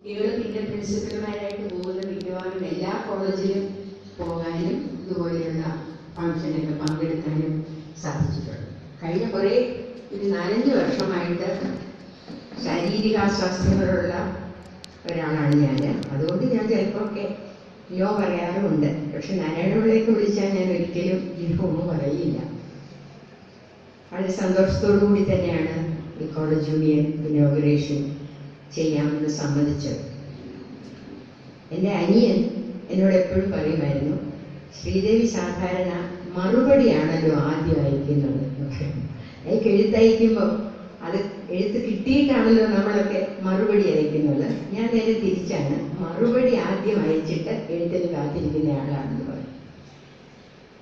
കുട്ടികൾ പിന്നെ പ്രിൻസിപ്പൽമാരായിട്ട് പോകുന്ന മിക്കവാറും എല്ലാ കോളേജിലും പോകാനും ഇതുപോലെയുള്ള ഫംഗ്ഷനൊക്കെ പങ്കെടുക്കാനും സാധിച്ചിട്ടുണ്ട്. കഴിഞ്ഞ കുറേ ഒരു 4-5 വർഷമായിട്ട് ശാരീരികാസ്വാസ്ഥ്യങ്ങളുള്ള ഒരാളാണ് ഞാൻ. അതുകൊണ്ട് ഞാൻ ചിലപ്പോഴൊക്കെ നോ പറയാറുമുണ്ട്. പക്ഷെ നാരായണപിള്ളയ്ക്ക് വിളിച്ചാൽ ഞാൻ ഒരിക്കലും ഇതൊന്നും പറയില്ല. വളരെ സന്തോഷത്തോടു കൂടി തന്നെയാണ് ഈ കോളേജ് യൂണിയൻ ഇനോഗ്രേഷൻ ചെയ്യാമെന്ന് സമ്മതിച്ചത്. എൻ്റെ അനിയൻ എന്നോട് എപ്പോഴും പറയുമായിരുന്നു, ശ്രീദേവി സാധാരണ മറുപടിയാണല്ലോ ആദ്യം അയക്കുന്നത്. എനിക്ക് എഴുത്തയക്കുമ്പോൾ അത് എഴുത്ത് കിട്ടിയിട്ടാണല്ലോ നമ്മളൊക്കെ മറുപടി അയക്കുന്നത്. ഞാൻ നേരെ തിരിച്ചാണ്, മറുപടി ആദ്യം അയച്ചിട്ട് എഴുത്തിന് കാത്തിരിക്കുന്ന ആളാണെന്ന് പറയും.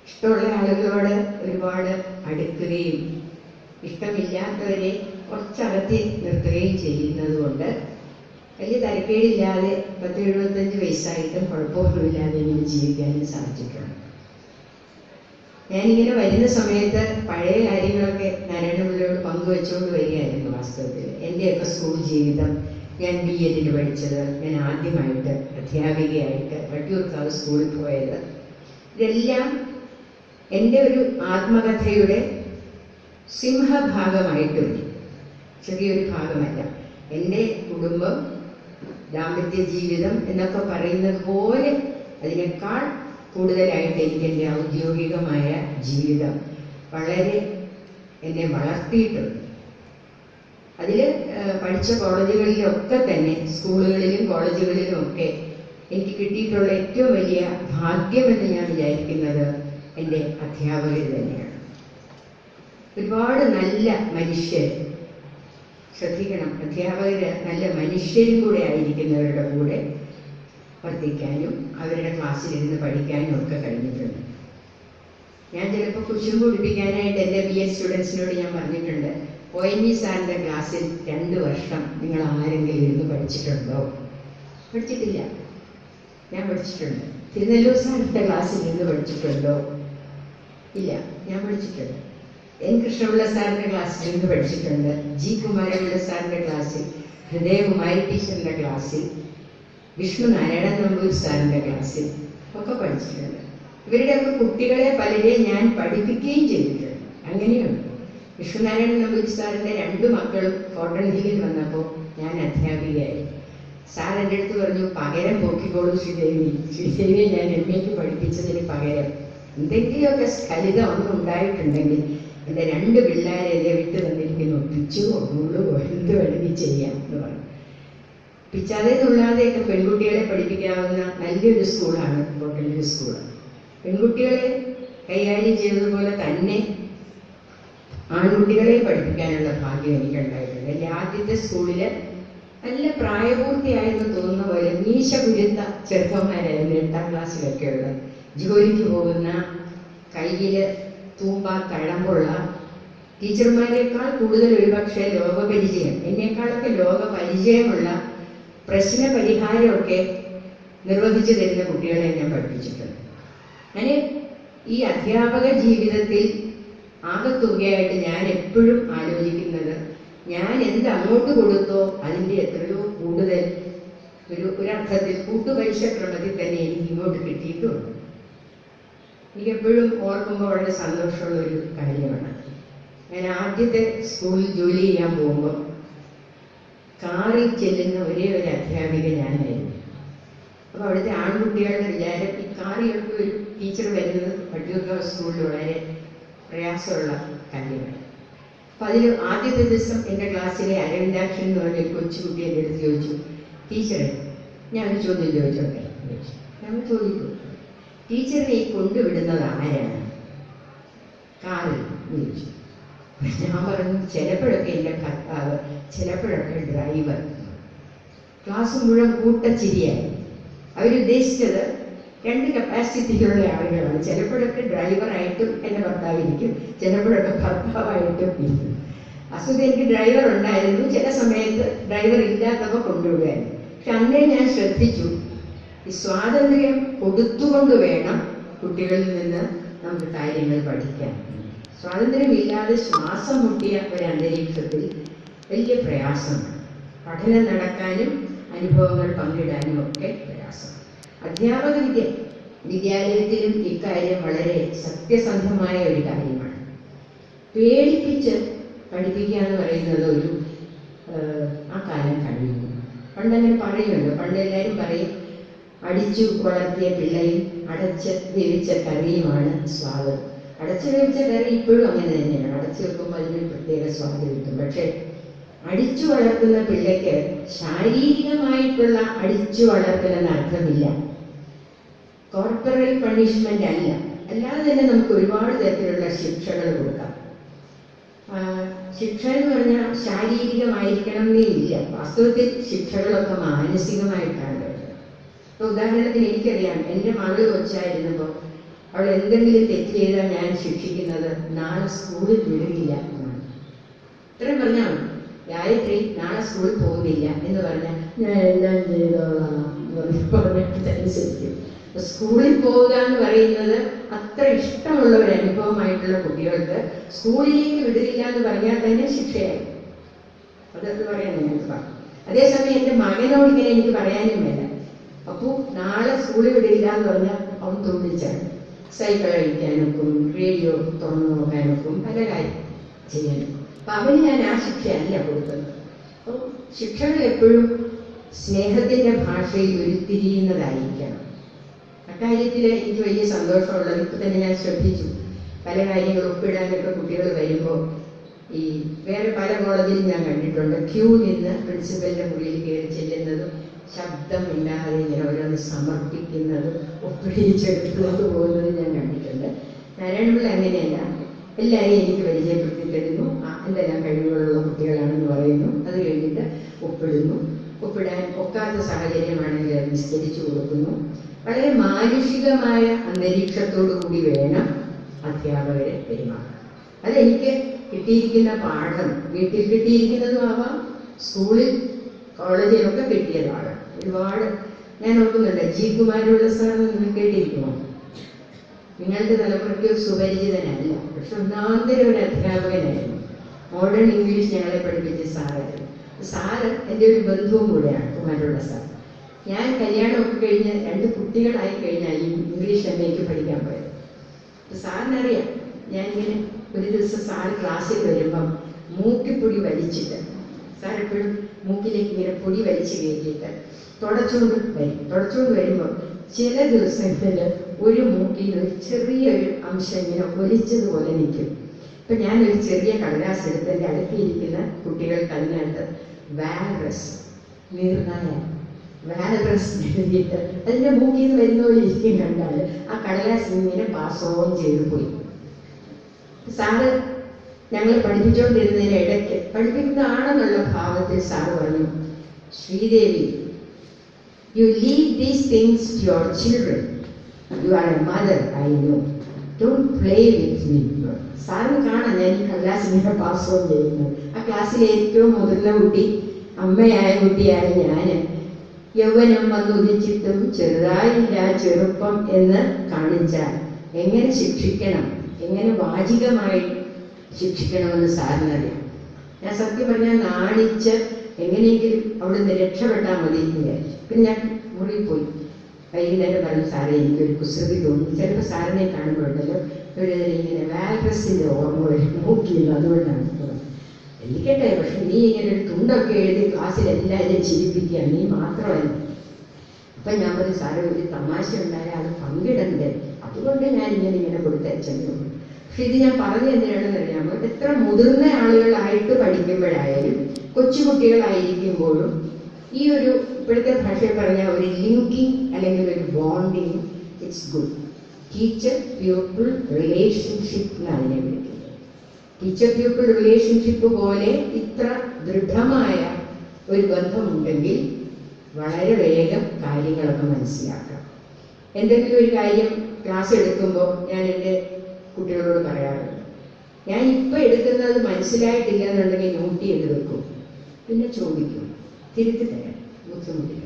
ഇഷ്ടമുള്ള ആളുകളോട് ഒരുപാട് അടുക്കുകയും ഇഷ്ടമില്ലാത്തവരെ കുറച്ചകത്തി നിർത്തുകയും ചെയ്യുന്നത് കൊണ്ട് വലിയ തരക്കേടില്ലാതെ 10-75 വയസ്സായിട്ടും കുഴപ്പമൊന്നുമില്ലാതെ എനിക്ക് ജീവിക്കാനും സാധിച്ചിട്ടുണ്ട്. ഞാനിങ്ങനെ വരുന്ന സമയത്ത് പഴയ കാര്യങ്ങളൊക്കെ നാരായണപിള്ളയോട് പങ്കുവെച്ചുകൊണ്ട് വരികയായിരുന്നു. വാസ്തവത്തിൽ എൻ്റെയൊക്കെ സ്കൂൾ ജീവിതം, ഞാൻ BEd പഠിച്ചത്, ഞാൻ ആദ്യമായിട്ട് അധ്യാപികയായിട്ട് വട്ടിയൂർക്കാവ് സ്കൂളിൽ പോയത്, ഇതെല്ലാം എൻ്റെ ഒരു ആത്മകഥയുടെ സിംഹഭാഗമായിട്ടും ചെറിയൊരു ഭാഗമല്ല. എൻ്റെ കുടുംബം, ദാമ്പത്യ ജീവിതം എന്നൊക്കെ പറയുന്നത് പോലെ അതിനേക്കാൾ കൂടുതലായിട്ട് എനിക്ക് എൻ്റെ ഔദ്യോഗികമായ ജീവിതം വളരെ എന്നെ വളർത്തിയിട്ടുണ്ട്. അതിൽ പഠിച്ച കോളേജുകളിലൊക്കെ തന്നെ, സ്കൂളുകളിലും കോളേജുകളിലും ഒക്കെ എനിക്ക് കിട്ടിയിട്ടുള്ള ഏറ്റവും വലിയ ഭാഗ്യമെന്ന് ഞാൻ വിചാരിക്കുന്നത് എൻ്റെ അധ്യാപകർ തന്നെയാണ്. ഒരുപാട് നല്ല മനുഷ്യർ, ശ്രദ്ധിക്കണം, അധ്യാപകർ നല്ല മനുഷ്യരും കൂടെ ആയിരിക്കുന്നവരുടെ കൂടെ വർദ്ധിക്കാനും അവരുടെ ക്ലാസ്സിലിരുന്ന് പഠിക്കാനും ഒക്കെ കഴിഞ്ഞിട്ടുണ്ട്. ഞാൻ ചിലപ്പോൾ കുശും കുടിപ്പിക്കാനായിട്ട് എൻ്റെ BS സ്റ്റുഡൻസിനോട് ഞാൻ പറഞ്ഞിട്ടുണ്ട്, ONV സാറിൻ്റെ ക്ലാസ്സിൽ 2 വർഷം നിങ്ങൾ ആരെങ്കിലും ഇരുന്ന് പഠിച്ചിട്ടുണ്ടോ? പഠിച്ചിട്ടില്ല. ഞാൻ പഠിച്ചിട്ടുണ്ട്. തിരുനെല്ലൂർ സാറിൻ്റെ ക്ലാസ്സിൽ ഇരുന്ന് പഠിച്ചിട്ടുണ്ടോ? ഇല്ല, ഞാൻ പഠിച്ചിട്ടുണ്ട്. N കൃഷ്ണപിള്ള സാറിൻ്റെ ക്ലാസ്സിൽ ഇരുന്ന് പഠിച്ചിട്ടുണ്ട്. G കുമാരപിള്ള സാറിൻ്റെ ക്ലാസ്സിൽ, ഹൃദയകുമാരി ടീച്ചറിൻ്റെ ക്ലാസ്സിൽ, വിഷ്ണു നാരായണൻ നമ്പൂരി സാറിൻ്റെ ക്ലാസ്സിൽ ഒക്കെ പഠിച്ചിട്ടുണ്ട്. ഇവരുടെയൊക്കെ കുട്ടികളെ പലരെ ഞാൻ പഠിപ്പിക്കുകയും ചെയ്തിട്ടുണ്ട്. അങ്ങനെയുണ്ട്. വിഷ്ണുനാരായണൻ നമ്പൂരി സാറിൻ്റെ 2 മക്കളും കോട്ടൺ ഹില്ലിൽ വന്നപ്പോൾ ഞാൻ അധ്യാപികയായി. സാർ എൻ്റെ അടുത്ത് പറഞ്ഞു, പകരം പോക്കിക്കോളൂ ശ്രീദേവിയെ ഞാൻ MAക്ക് പഠിപ്പിച്ചതിന് പകരം എന്തെങ്കിലുമൊക്കെ സ്ഖലിത ഒന്നും ഉണ്ടായിട്ടുണ്ടെങ്കിൽ എൻ്റെ 2 പിള്ളേരെ എന്നെ വിട്ട് തന്നിരിക്കുന്നു, പിച്ചുവോ നുള്ളുവോ എന്ത് വേണമെങ്കിൽ ചെയ്യാം എന്ന് പറഞ്ഞു. പിച്ചാതെ നുള്ളാതെയൊക്കെ പെൺകുട്ടികളെ പഠിപ്പിക്കാവുന്ന നല്ലൊരു സ്കൂളാണ് കോട്ടൺ സ്കൂൾ. പെൺകുട്ടികളെ കൈകാര്യം ചെയ്തതുപോലെ തന്നെ ആൺകുട്ടികളെ പഠിപ്പിക്കാനുള്ള ഭാഗ്യം എനിക്കുണ്ടായിട്ടുണ്ട്. എൻ്റെ ആദ്യത്തെ സ്കൂളിൽ നല്ല പ്രായപൂർത്തിയായെന്ന് തോന്നുന്ന പോലെ മീശ കുരുത്ത ചെറുപ്പന്മാരായിരുന്നു 8ാം ക്ലാസ്സിലൊക്കെ ഉള്ള, ജോലിക്ക് പോകുന്ന, കയ്യിൽ തൂമ്പ തഴമ്പുള്ള ടീച്ചർമാരെക്കാൾ കൂടുതൽ ഒരുപക്ഷെ ലോകപരിചയം, എന്നെക്കാളൊക്കെ ലോകപരിചയമുള്ള പ്രശ്ന പരിഹാരമൊക്കെ നിർവഹിച്ചു തരുന്ന കുട്ടികളെ ഞാൻ പഠിപ്പിച്ചിട്ടുണ്ട്. അങ്ങനെ ഈ അധ്യാപക ജീവിതത്തിൽ ആകത്തുകയായിട്ട് ഞാൻ എപ്പോഴും ആലോചിക്കുന്നത്, ഞാൻ എന്ത് അങ്ങോട്ട് കൊടുത്തോ അതിൻ്റെ എത്രയോ കൂടുതൽ ഒരർത്ഥത്തിൽ കൂട്ടുപലിശ ക്രമത്തിൽ തന്നെ എനിക്ക് ഇങ്ങോട്ട് കിട്ടിയിട്ടുമുണ്ട്. എനിക്കെപ്പോഴും ഓർക്കുമ്പോൾ വളരെ സന്തോഷമുള്ള ഒരു കാര്യമാണ്. ഞാൻ ആദ്യത്തെ സ്കൂളിൽ ജോലി ചെയ്യാൻ പോകുമ്പോൾ കാറിൽ ചെല്ലുന്ന ഒരേ ഒരു അധ്യാപിക ഞാനായിരുന്നു. അപ്പോൾ അവിടുത്തെ ആൺകുട്ടികളുടെ വിചാരം ഈ കാറിലൊക്കെ ഒരു ടീച്ചർ വരുന്നത് വട്ടിയൂർക്കാവ് സ്കൂളിൽ വളരെ പ്രയാസമുള്ള കാര്യമാണ്. അപ്പം അതിൽ ആദ്യത്തെ ദിവസം എൻ്റെ ക്ലാസ്സിലെ അരവിന്ദാക്ഷൻ എന്ന് പറഞ്ഞ ഒരു കൊച്ചുകുട്ടി എൻ്റെ അടുത്ത് ചോദിച്ചു, ടീച്ചറെ ഞാനൊരു ചോദ്യം ചോദിച്ചോട്ടെ? ഞങ്ങൾ ചോദിക്കും, ടീച്ചറിനെ ഈ കൊണ്ടുവിടുന്നത് ആരാണ് കാറിൽ ചോദിച്ചു. ഞാൻ പറഞ്ഞു, ചിലപ്പോഴൊക്കെ എൻ്റെ ഭർത്താവ്, ചിലപ്പോഴൊക്കെ ഡ്രൈവർ. ക്ലാസ് മുഴുവൻ കൂട്ടച്ചിരിയായി. അവരുദ്ദേശിച്ചത് 2 കപ്പാസിറ്റിയുള്ള ആളുകളാണ്. ചിലപ്പോഴൊക്കെ ഡ്രൈവറായിട്ടും എൻ്റെ ഭർത്താവിരിക്കും, ചിലപ്പോഴൊക്കെ ഭർത്താവായിട്ടും ഇരിക്കും. അസുഖം എനിക്ക് ഡ്രൈവർ ഉണ്ടായിരുന്നു, ചില സമയത്ത് ഡ്രൈവർ ഇല്ലാത്തപ്പോൾ കൊണ്ടുവിടുമായിരുന്നു. പക്ഷെ അന്നേ ഞാൻ ശ്രദ്ധിച്ചു, ഈ സ്വാതന്ത്ര്യം കൊടുത്തുകൊണ്ട് വേണം കുട്ടികളിൽ നിന്ന് നമുക്ക് കാര്യങ്ങൾ പഠിക്കാൻ. സ്വാതന്ത്ര്യമില്ലാതെ ശ്വാസം മുട്ടിയ ഒരു അന്തരീക്ഷത്തിൽ വലിയ പ്രയാസമാണ്. പഠനം നടക്കാനും അനുഭവങ്ങൾ പങ്കിടാനും ഒക്കെ പ്രയാസം. അധ്യാപക വിദ്യാലയത്തിലും ഇക്കാര്യം വളരെ സത്യസന്ധമായ ഒരു കാര്യമാണ്. പേടിപ്പിച്ച് പഠിപ്പിക്കുക എന്ന് പറയുന്നത് ആ കാലം കഴിയുന്നു. പണ്ടങ്ങനെ പറയുമല്ലോ, പണ്ട് എല്ലാവരും പറയും അടിച്ചു വളർത്തിയ പിള്ളയും അടച്ച് വേവിച്ച കറിയുമാണ് സ്വാദ്. അടച്ചു വേവിച്ച കറി ഇപ്പോഴും അങ്ങനെ തന്നെയാണ്. അടച്ചു വെക്കുമ്പോൾ അതിനൊരു പ്രത്യേക സ്വാദ് കിട്ടും. പക്ഷെ അടിച്ചു വളർത്തുന്ന പിള്ളയ്ക്ക് ശാരീരികമായിട്ടുള്ള അടിച്ചു വളർത്തലെന്ന് അർത്ഥമില്ല. കോർപ്പറൽ പണിഷ്മെന്റ് അല്ല. അല്ലാതെ തന്നെ നമുക്ക് ഒരുപാട് തരത്തിലുള്ള ശിക്ഷകൾ കൊടുക്കാം. ശിക്ഷ എന്ന് പറഞ്ഞാൽ ശാരീരികമായിരിക്കണം എന്നേ ഇല്ല. വാസ്തവത്തിൽ ശിക്ഷകളൊക്കെ മാനസികമായിട്ടാണ് വരുന്നത്. ഇപ്പൊ ഉദാഹരണത്തിന് എനിക്കറിയാം, എൻ്റെ മകള് കൊച്ചായിരുന്നപ്പോൾ അവൾ എന്തെങ്കിലും തെറ്റ് ചെയ്താൽ ഞാൻ ശിക്ഷിക്കുന്നത് നാളെ സ്കൂളിൽ വിടുന്നില്ല എന്നാണ്. ഇത്രയും പറഞ്ഞാൽ ഗായത്രി നാളെ സ്കൂളിൽ പോകുന്നില്ല എന്ന് പറഞ്ഞാൽ ഞാൻ എല്ലാം ചെയ്തോളാം പറഞ്ഞിട്ടനുസരിക്കും. സ്കൂളിൽ പോവുക എന്ന് പറയുന്നത് അത്ര ഇഷ്ടമുള്ള ഒരു അനുഭവമായിട്ടുള്ള കുട്ടികൾക്ക് സ്കൂളിലേക്ക് വിടില്ല എന്ന് പറഞ്ഞാൽ തന്നെ ശിക്ഷയായി. അതെന്ന് പറയാൻ ഞങ്ങൾക്ക് പറഞ്ഞു. അതേസമയം എൻ്റെ മകനോട് ഇങ്ങനെ എനിക്ക് പറയാനും വേണ്ട. അപ്പോൾ നാളെ സ്കൂളിൽ വിടില്ല എന്ന് പറഞ്ഞാൽ അവൻ തുള്ളിച്ചാണ്. സൈക്കിൾ അഴിക്കാനൊക്കും, റേഡിയോ തുറന്നു നോക്കാനൊക്കും, പല കാര്യം ചെയ്യാനൊക്കും. അപ്പൊ അവന് ഞാൻ ആ ശിക്ഷയല്ല കൊടുക്കുന്നത്. അപ്പോൾ ശിക്ഷകൾ എപ്പോഴും സ്നേഹത്തിന്റെ ഭാഷയിൽ ഉരുത്തിരിയുന്നതായിരിക്കണം. അക്കാര്യത്തിൽ എനിക്ക് വലിയ സന്തോഷമുള്ളത് ഇപ്പൊ തന്നെ ഞാൻ ശ്രദ്ധിച്ചു. പല കാര്യങ്ങൾ ഒപ്പിടാനൊക്കെ കുട്ടികൾ വരുമ്പോൾ ഈ വേറെ പല കോളേജിലും ഞാൻ കണ്ടിട്ടുണ്ട്, ക്യൂ നിന്ന് പ്രിൻസിപ്പലിന്റെ മുറിയിൽ കയറി ചെല്ലുന്നതും ശബ്ദമില്ലാതെ ഇങ്ങനെ ഓരോന്ന് സമർപ്പിക്കുന്നതും ഒപ്പിടിച്ചെടുക്കുന്നത് പോകുന്നത് ഞാൻ കണ്ടിട്ടുണ്ട്. നാരായണപിള്ള അങ്ങനെയല്ല. എല്ലാവരെയും എനിക്ക് പരിചയപ്പെടുത്തി തരുന്നു, എന്തെല്ലാം കഴിവുകളുള്ള കുട്ടികളാണെന്ന് പറയുന്നു. അത് കഴിഞ്ഞിട്ട് ഒപ്പിടുന്നു. ഒപ്പിടാൻ ഒക്കാത്ത സാഹചര്യമാണെങ്കിൽ അത് നിസ്കരിച്ചു കൊടുക്കുന്നു. വളരെ മാനുഷികമായ അന്തരീക്ഷത്തോടു കൂടി വേണം അധ്യാപകരെ പെരുമാറാൻ. അതെനിക്ക് കിട്ടിയിരിക്കുന്ന പാഠം, വീട്ടിൽ കിട്ടിയിരിക്കുന്നതും ആവാം, സ്കൂളിൽ കോളേജിലൊക്കെ കിട്ടിയതാണ്. ഒരുപാട് ഞാൻ ഓർക്കുന്നുണ്ട്, ജി കുമാരപിള്ള സാർ നിങ്ങൾ കേട്ടിരിക്കുമോ? നിങ്ങളുടെ തലമുറയ്ക്ക് സുപരിചിതനല്ല, പക്ഷെ ഒന്നാന്തര ഒരു അധ്യാപകനായിരുന്നു. മോഡേൺ ഇംഗ്ലീഷ് ഞങ്ങളെ പഠിപ്പിച്ച സാറായിരുന്നു. സാറ് എൻ്റെ ഒരു ബന്ധുവും കൂടെയാണ്, കുമാരപിള്ള സാർ. ഞാൻ കല്യാണമൊക്കെ കഴിഞ്ഞ് 2 കുട്ടികളായി കഴിഞ്ഞാൽ ഈ ഇംഗ്ലീഷ് എംഎക്ക് പഠിക്കാൻ പോയത്. സാറിനറിയാം, ഞാനിങ്ങനെ ഒരു ദിവസം സാറ് ക്ലാസ്സിൽ വരുമ്പം മൂക്കിപ്പൊടി വലിച്ചിട്ട്, സാർ എപ്പോഴും മൂക്കിലേക്ക് ഇങ്ങനെ പൊടി വലിച്ചു കയറ്റിയിട്ട് തുടച്ചുകൊണ്ട് വരുമ്പോൾ ചില ദിവസങ്ങളിൽ ഒരു മൂക്കിൽ ഒരു ചെറിയൊരു അംശം ഇങ്ങനെ ഒലിച്ചതുപോലെ നിൽക്കും. ഇപ്പൊ ഞാനൊരു ചെറിയ കടലാസ് എടുത്ത് എൻ്റെ അടുത്തിരിക്കുന്ന കുട്ടികൾക്ക് അതിനകത്ത് വാലറസ്, നീർനായ വാലറസ് എഴുതിയിട്ട് അതിൻ്റെ മൂക്കിൽ നിന്ന് വരുന്ന പോലെ ഇരിക്കും കണ്ടാൽ ആ കടലാസ് ഇങ്ങനെ പാസ് ഓൺ ചെയ്തു പോയി. സാറ് ഞങ്ങൾ പഠിപ്പിച്ചുകൊണ്ടിരുന്നതിന് ഇടയ്ക്ക് പഠിപ്പിക്കുന്നതാണെന്നുള്ള ഭാവത്തിൽ സാറ് പറഞ്ഞു, Sridevi, you leave these things to your children. You are a mother, I know. Don't play with me. സാറിന് കാണാം ഞാൻ ഈ ക്ലാസ്സിനെ പാസ് ഓൺ ചെയ്യുന്നത്. ആ ക്ലാസ്സിലെ ഏറ്റവും മുതിർന്ന കുട്ടി, അമ്മയായ കുട്ടിയായ ഞാൻ, യൗവനം വന്നുദിച്ചിട്ടും ചെറുതായില്ല ചെറുപ്പം എന്ന് കാണിച്ചാൽ എങ്ങനെ ശിക്ഷിക്കണം, എങ്ങനെ വാചികമായി ശിക്ഷിക്കണമെന്ന് സാറിനറിയാം. ഞാൻ സത്യം പറഞ്ഞാൽ നാണിച്ച് എങ്ങനെയെങ്കിലും അവിടുന്ന് രക്ഷപ്പെട്ടാൽ മതി എന്ന് വിചാരിച്ചു. പിന്നെ ഞാൻ മുറിയിൽ പോയി. വൈകുന്നേരം പറഞ്ഞു, സാറേ എനിക്കൊരു കുസൃതി തോന്നി. ചിലപ്പോൾ സാറിനെ കാണുമ്പോഴുണ്ടല്ലോ ഒരു ഇങ്ങനെ വാലറസിന്റെ ഓർമ്മ വരും നോക്കിയില്ല, അതുകൊണ്ടാണ് എനിക്കട്ടെ. പക്ഷെ നീ ഇങ്ങനെ ഒരു തുണ്ടൊക്കെ എഴുതി ക്ലാസ്സിൽ എല്ലാവരെയും ചിരിപ്പിക്കുക, നീ മാത്രമല്ല. അപ്പൊ ഞാൻ പറഞ്ഞു, സാറേ ഒരു തമാശ ഉണ്ടായാൽ അത് പങ്കിടണ്ടേ, അതുകൊണ്ട് ഞാൻ ഇങ്ങനെ കൊടുത്തയച്ചു. പക്ഷെ ഇത് ഞാൻ പറഞ്ഞു എന്തിനാണെന്ന് അറിയാമോ, എത്ര മുതിർന്ന ആളുകളായിട്ട് പഠിക്കുമ്പോഴായാലും കൊച്ചുകുട്ടികളായിരിക്കുമ്പോഴും ഈ ഒരു ഇപ്പോഴത്തെ ഭാഷയിൽ പറഞ്ഞ ഒരു ലിങ്കിങ് അല്ലെങ്കിൽ ഒരു bonding, it's good. Teacher pupil relationship എന്നാണ് അതിനെ വിളിക്കുന്നത്. ടീച്ചർ പ്യൂപ്പിൾ റിലേഷൻഷിപ്പ് പോലെ ഇത്ര ദൃഢമായ ഒരു ബന്ധമുണ്ടെങ്കിൽ വളരെ വേഗം കാര്യങ്ങളൊക്കെ മനസ്സിലാക്കാം. എന്തെങ്കിലും ഒരു കാര്യം ക്ലാസ് എടുക്കുമ്പോൾ ഞാൻ എൻ്റെ കുട്ടികളോട് പറയാറുണ്ട്, ഞാൻ ഇപ്പം എടുക്കുന്നത് മനസ്സിലായിട്ടില്ല എന്നുണ്ടെങ്കിൽ നോട്ട് ചെയ്ത് വെക്കും, പിന്നെ ചോദിക്കും, തിരുത്തി തരാം, ബുദ്ധിമുട്ടില്ല.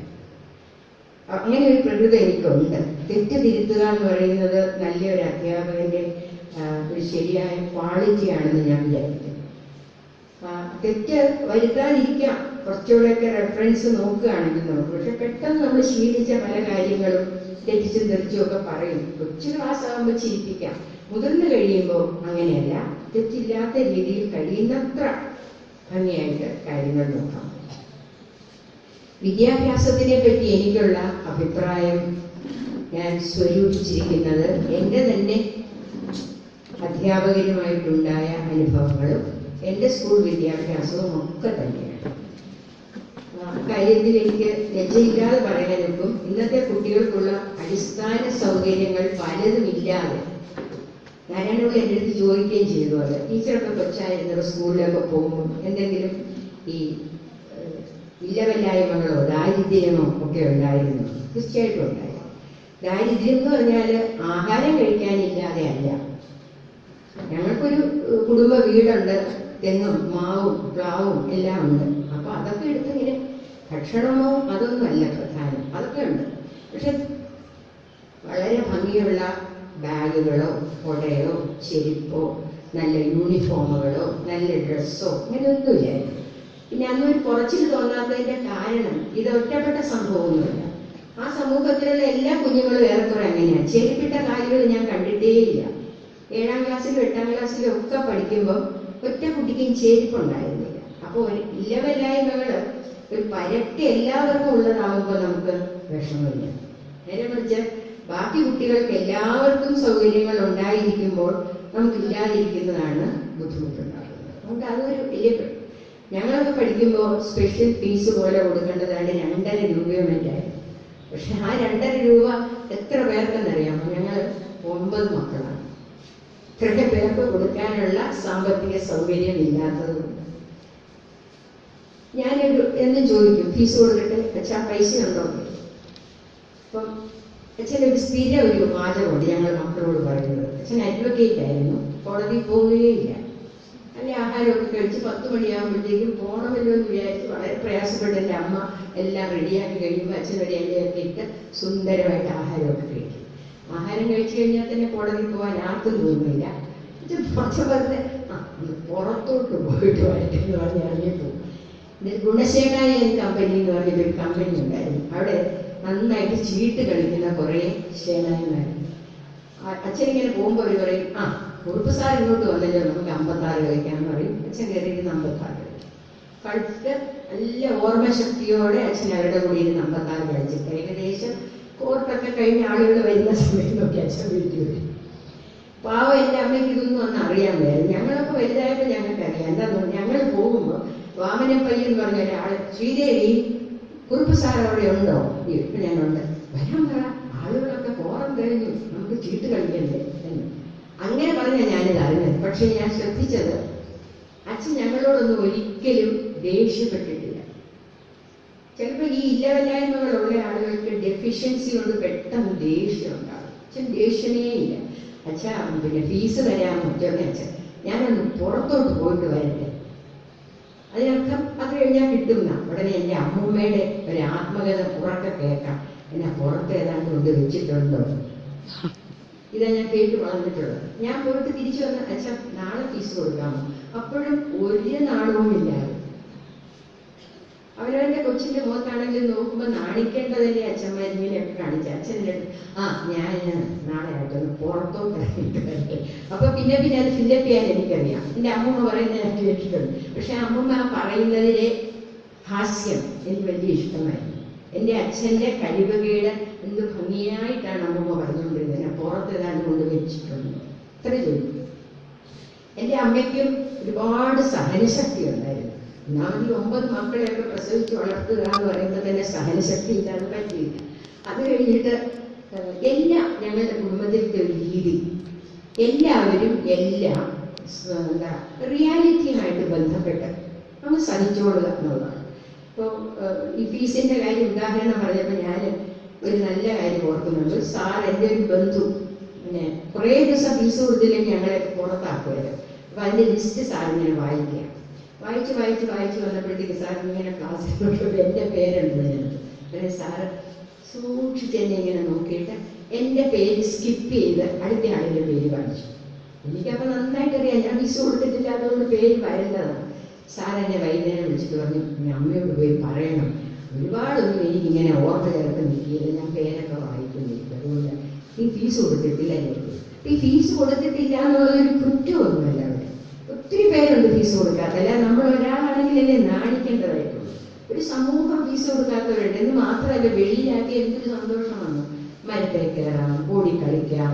അങ്ങനെ ഒരു പ്രകൃതി എനിക്കുണ്ട്. തെറ്റ് തിരുത്തുക എന്ന് പറയുന്നത് നല്ലൊരു അധ്യാപകന്റെ ഒരു ശരിയായ ക്വാളിറ്റിയാണെന്ന് ഞാൻ വിചാരിക്കുന്നു. തെറ്റ് വരുത്താതിരിക്കാം, കുറച്ചുകൂടെയൊക്കെ റെഫറൻസ് നോക്കുകയാണെങ്കിൽ നോക്കും. പക്ഷെ പെട്ടെന്ന് നമ്മൾ ശീലിച്ച പല കാര്യങ്ങളും തെറ്റിച്ചും തെറിച്ചും ഒക്കെ പറയും. കൊച്ചു ക്ലാസ് ആകുമ്പോൾ ചിരിപ്പിക്കാം, മുതിർന്നു കഴിയുമ്പോൾ അങ്ങനെയല്ല. തെറ്റില്ലാത്ത രീതിയിൽ കഴിയുന്നത്ര ഭംഗിയായിട്ട് കാര്യങ്ങൾ നോക്കാം. വിദ്യാഭ്യാസത്തിനെ പറ്റി എനിക്കുള്ള അഭിപ്രായം ഞാൻ സ്വരൂപിച്ചിരിക്കുന്നത് എൻ്റെ തന്നെ അധ്യാപകരുമായിട്ടുണ്ടായ അനുഭവങ്ങളും എൻ്റെ സ്കൂൾ വിദ്യാഭ്യാസവും ഒക്കെ തന്നെയാണ്. കാര്യത്തിൽ എനിക്ക് ലജ്ജയില്ലാതെ പറയാനൊക്കും, ഇന്നത്തെ കുട്ടികൾക്കുള്ള അടിസ്ഥാന സൗകര്യങ്ങൾ പലതും ഇല്ലാതെ ഞാനോട് എൻ്റെ അടുത്ത് ചോദിക്കുകയും ചെയ്തു. അത് ടീച്ചറൊക്കെ കൊച്ചായിരുന്നപ്പോൾ സ്കൂളിലൊക്കെ പോകുമ്പോൾ എന്തെങ്കിലും ഈ ഇല്ലവല്ലായ്മകളോ ദാരിദ്ര്യമോ ഒക്കെ ഉണ്ടായിരുന്നു. തീർച്ചയായിട്ടും ഉണ്ടായിരുന്നു. ദാരിദ്ര്യം എന്ന് പറഞ്ഞാൽ ആഹാരം കഴിക്കാനില്ലാതെ അല്ല. ഞങ്ങൾക്കൊരു കുടുംബ വീടുണ്ട്, തെങ്ങും മാവും പ്ലാവും എല്ലാം ഉണ്ട്. അപ്പൊ അതൊക്കെ എടുത്തിങ്ങനെ ഭക്ഷണമോ അതൊന്നുമല്ല പ്രധാനം, അതൊക്കെ ഉണ്ട്. പക്ഷെ വളരെ ഭംഗിയുള്ള ബാഗുകളോ കൊടയോ ചെരുപ്പോ നല്ല യൂണിഫോമുകളോ നല്ല ഡ്രസ്സോ അങ്ങനെയൊന്നുമില്ലായിരുന്നു. പിന്നെ അന്നൊരു കുറച്ചിൽ തോന്നാത്തതിന്റെ കാരണം ഇത് ഒറ്റപ്പെട്ട സംഭവമൊന്നുമില്ല. ആ സമൂഹത്തിലുള്ള എല്ലാ കുഞ്ഞുങ്ങളും ഏറെക്കുറെ അങ്ങനെയാണ്. ചെരുപ്പിട്ട കാര്യങ്ങൾ ഞാൻ കണ്ടിട്ടേയില്ല. 7ാം ക്ലാസ്സിലും 8ാം ക്ലാസ്സിലും ഒക്കെ പഠിക്കുമ്പോൾ ഒറ്റ കുട്ടിക്കും ചെരുപ്പുണ്ടായിരുന്നില്ല. അപ്പോൾ ഇല്ലവല്ലായ്മകള് ഒരു പരക്കെ എല്ലാവർക്കും ഉള്ളതാകുമ്പോൾ നമുക്ക് വിഷമമില്ല. നേരെ മറിച്ച് ബാക്കി കുട്ടികൾക്ക് എല്ലാവർക്കും സൗകര്യങ്ങൾ ഉണ്ടായിരിക്കുമ്പോൾ നമുക്കില്ലാതിരിക്കുന്നതാണ് ബുദ്ധിമുട്ടുണ്ടാകുന്നത്. അതുകൊണ്ട് അതൊരു വലിയ ഞങ്ങളൊക്കെ പഠിക്കുമ്പോൾ സ്പെഷ്യൽ ഫീസ് പോലെ കൊടുക്കേണ്ടതാണ് 2.5 രൂപയോ മറ്റായിരുന്നു. പക്ഷെ ആ 2.5 രൂപ എത്ര പേർക്കെന്നറിയാമോ? ഞങ്ങൾ 9 മക്കളാണ്. ഇത്രയൊക്കെ പേർക്ക് കൊടുക്കാനുള്ള സാമ്പത്തിക സൗകര്യം ഇല്ലാത്തതുകൊണ്ട് ഞാനൊരു എന്നും ചോദിക്കും, ഫീസ് കൊടുത്തിട്ട് അച്ഛാ പൈസ ഉണ്ടോ? അപ്പം അച്ഛനൊരു സ്ഥിര ഒരു വാചകമുണ്ട് ഞങ്ങൾ മക്കളോട് പറയുന്നത്. അച്ഛൻ അഡ്വക്കേറ്റ് ആയിരുന്നു, കോടതിയിൽ പോവുകയില്ല. നല്ല ആഹാരമൊക്കെ കഴിച്ച് 10 മണിയാകുമ്പോഴത്തേക്കും പോകണമല്ലോ എന്ന് വിചാരിച്ച് വളരെ പ്രയാസപ്പെട്ട് എൻ്റെ അമ്മ എല്ലാം റെഡിയാക്കി കഴിയുമ്പോൾ അച്ഛനൊരു ഇലയൊക്കെ ഇട്ട് സുന്ദരമായിട്ട് ആഹാരമൊക്കെ കഴിക്കും. ആഹാരം കഴിച്ചു കഴിഞ്ഞാൽ തന്നെ കോടതിയിൽ പോകാൻ ആർക്കും തോന്നുന്നില്ല. അച്ഛൻ പറഞ്ഞ് പുറത്തോട്ട് പോയിട്ട് വരട്ടെന്ന് പറഞ്ഞ് ഇറങ്ങിപ്പോകും. ഗുണശേഖര കമ്പനി എന്ന് പറഞ്ഞൊരു കമ്പനി ഉണ്ടായിരുന്നു. അവിടെ നന്നായിട്ട് ചീട്ട് കളിക്കുന്ന കുറേ ശേഖരന്മാരുണ്ട്. അച്ഛനിങ്ങനെ പോകുമ്പോൾ അവർ പറയും, കുറുപ്പ് സാർ ഇങ്ങോട്ട് വന്നല്ലോ, നമുക്ക് 56 കളിക്കാന്ന് പറയും. അച്ഛൻ കയറിയിരുന്ന് 56 കളിച്ചിട്ട് നല്ല ഓർമ്മശക്തിയോടെ അച്ഛൻ അവരുടെ കൂടി ഇരുന്ന് 56 കളിച്ചിട്ട് ഏകദേശം കോർട്ടൊക്കെ കഴിഞ്ഞ ആളുകൾ വരുന്ന സമയം നോക്കി അച്ഛൻ വീട്ടിൽ വരും. പാവം എൻ്റെ അമ്മയ്ക്ക് ഇതൊന്നും ഒന്ന് അറിയാൻ വരും. ഞങ്ങളൊക്കെ വലുതായപ്പോൾ ഞങ്ങൾക്കറിയാം. എന്താന്ന് ഞങ്ങൾ പോകുമ്പോൾ വാമനപ്പയ്യൻ എന്ന് പറഞ്ഞ ഒരാൾ, ശ്രീദേവി കുറുപ്പ് സാർ അവിടെ ഉണ്ടോ? ഇപ്പം ഞാനുണ്ട്, വരാൻ പറ, ആളുകളൊക്കെ കോറം കഴിഞ്ഞു, നമുക്ക് ചീട്ട് കളിക്കണ്ടേ എന്ന് അങ്ങനെ പറഞ്ഞാൽ ഞാനിത് അറിഞ്ഞത്. പക്ഷെ ഞാൻ ശ്രദ്ധിച്ചത് അച്ഛൻ ഞങ്ങളോടൊന്നും ഒരിക്കലും ദേഷ്യപ്പെട്ടിട്ടില്ല. ചിലപ്പോൾ ഈ ഇല്ലവല്ലായ്മകളുള്ള ആളുകൾക്ക് ഡെഫിഷ്യൻസി കൊണ്ട് പെട്ടെന്ന് ദേഷ്യം ഉണ്ടാകും. അച്ഛൻ ദേഷ്യമേ ഇല്ല. അച്ഛാ പിന്നെ ഫീസ് തരാമോ? അച്ഛൻ ഞാനൊന്ന് പുറത്തോട്ട് പോയിട്ട് വരട്ടെ. അതിനർത്ഥം അത് കഴിഞ്ഞാൽ കിട്ടുന്ന ഉടനെ എൻ്റെ അമ്മൂമ്മയുടെ ഒരു ആത്മകഥ പുറക്കെ കേൾക്കാം. എന്നെ പുറത്ത് ഏതാണ്ട് കൊണ്ട് വെച്ചിട്ടുണ്ടോ? ഇതാ ഞാൻ കേട്ട് വളർന്നിട്ടുള്ളത്. ഞാൻ പോയിട്ട് തിരിച്ചു വന്ന് അച്ഛൻ നാളെ ഫീസ് കൊടുക്കാമോ? അപ്പോഴും ഒരു നാണവും ഇല്ലാതെ അവരവന്റെ കൊച്ചിന്റെ മുഖത്താണെങ്കിലും നോക്കുമ്പോൾ നാണിക്കേണ്ടതല്ലേ അച്ഛന്മാരിങ്ങനെയൊക്കെ കാണിച്ച. അച്ഛൻ്റെ ഞാൻ നാളെ ആയിട്ടൊന്ന് പുറത്തോട്ട് ഇറങ്ങിയിട്ട് വരട്ടെ. അപ്പൊ പിന്നെ അത് ഫില്ലപ്പ് ചെയ്യാൻ എനിക്കറിയാം. എൻ്റെ അമ്മൂമ്മ പറയുന്നത് ഞാൻ കേട്ടിട്ടുണ്ട്. പക്ഷെ അമ്മൂമ്മ പറയുന്നതിലെ ഹാസ്യം എനിക്ക് വലിയ ഇഷ്ടമായിരുന്നു. എൻ്റെ അച്ഛൻ്റെ കഴിവുകേട് എന്ത് ഭംഗിയായിട്ടാണ് അമ്മൂമ്മ പറഞ്ഞുകൊണ്ടിരുന്നത്. ഞാൻ പുറത്ത് ഏതാണ്ട് കൊണ്ട് വെച്ചിട്ടുണ്ട്. അത്ര ചോദിക്കും. എൻ്റെ അമ്മയ്ക്കും ഒരുപാട് സഹനശക്തി ഉണ്ടായിരുന്നു. ഒന്നാമത് 9 മക്കളെയൊക്കെ പ്രസവിച്ച് വളർത്തുക എന്ന് പറയുമ്പോൾ തന്നെ സഹനശക്തി ഇല്ലാതെ പറ്റിയില്ല. അത് കഴിഞ്ഞിട്ട് എല്ലാം ഞങ്ങളുടെ കുടുംബത്തിലത്തെ ഒരു രീതി, എല്ലാവരും എല്ലാം എന്താ റിയാലിറ്റിയുമായിട്ട് ബന്ധപ്പെട്ട് നമ്മൾ സഹിച്ചോളുക എന്നുള്ളതാണ്. ഇപ്പോൾ ഈ ഫീസിൻ്റെ കാര്യം ഉദാഹരണം പറഞ്ഞപ്പോൾ ഞാൻ ഒരു നല്ല കാര്യം ഓർക്കുന്നുണ്ട്. സാർ എൻ്റെ ഒരു ബന്ധു പിന്നെ കുറേ ദിവസം ഫീസ് കൊടുത്തില്ലെങ്കിൽ ഞങ്ങളെ പുറത്താക്കുമായിരുന്നു. അപ്പോൾ അതിൻ്റെ ലിസ്റ്റ് സാറിങ്ങനെ വായിക്കുക. വായിച്ച് വന്നപ്പോഴത്തേക്ക് സാർ ഇങ്ങനെ ക്ലാസ്സിൽ നോക്കിയപ്പോൾ എൻ്റെ പേരുണ്ട് ഇതിനകത്ത്. അങ്ങനെ സാറ് സൂക്ഷിച്ച് എന്നെ ഇങ്ങനെ നോക്കിയിട്ട് എൻ്റെ പേര് സ്കിപ്പ് ചെയ്ത് അടുത്ത ആളിൻ്റെ പേര് വായിച്ചു. എനിക്കപ്പോൾ നന്നായിട്ടറിയാം ഞാൻ ഫീസ് കൊടുത്തിട്ടില്ല, അതുകൊണ്ട് പേര് വരേണ്ടതാണ്. സാർ എന്നെ വൈകുന്നേരം വിളിച്ചിട്ട് പറഞ്ഞു, ഞാൻ അമ്മയോട് പോയി പറയണം, ഒരുപാടൊന്നും എനിക്കിങ്ങനെ ഓർമ്മ ചേർത്ത് നിൽക്കിയില്ല, ഞാൻ പേരൊക്കെ വായിക്കുന്നില്ല, അതുകൊണ്ട് ഈ ഫീസ് കൊടുത്തിട്ടില്ല. ഈ ഫീസ് കൊടുത്തിട്ടില്ല എന്നുള്ളതൊരു കുറ്റമൊന്നുമല്ല. അവിടെ ഒത്തിരി പേരുണ്ട് ഫീസ് കൊടുക്കാത്ത. അല്ല, നമ്മൾ ഒരാളാണെങ്കിൽ എന്നെ നാണിക്കേണ്ടതായിട്ടുള്ളൂ. ഒരു സമൂഹം ഫീസ് കൊടുക്കാത്തവരുണ്ട്. എന്ന് മാത്രമല്ല, വെളിയിലാക്കി എന്തൊരു സന്തോഷമാണ്. മരത്തിൽ കയറാം, ഓടിക്കളിക്കാം,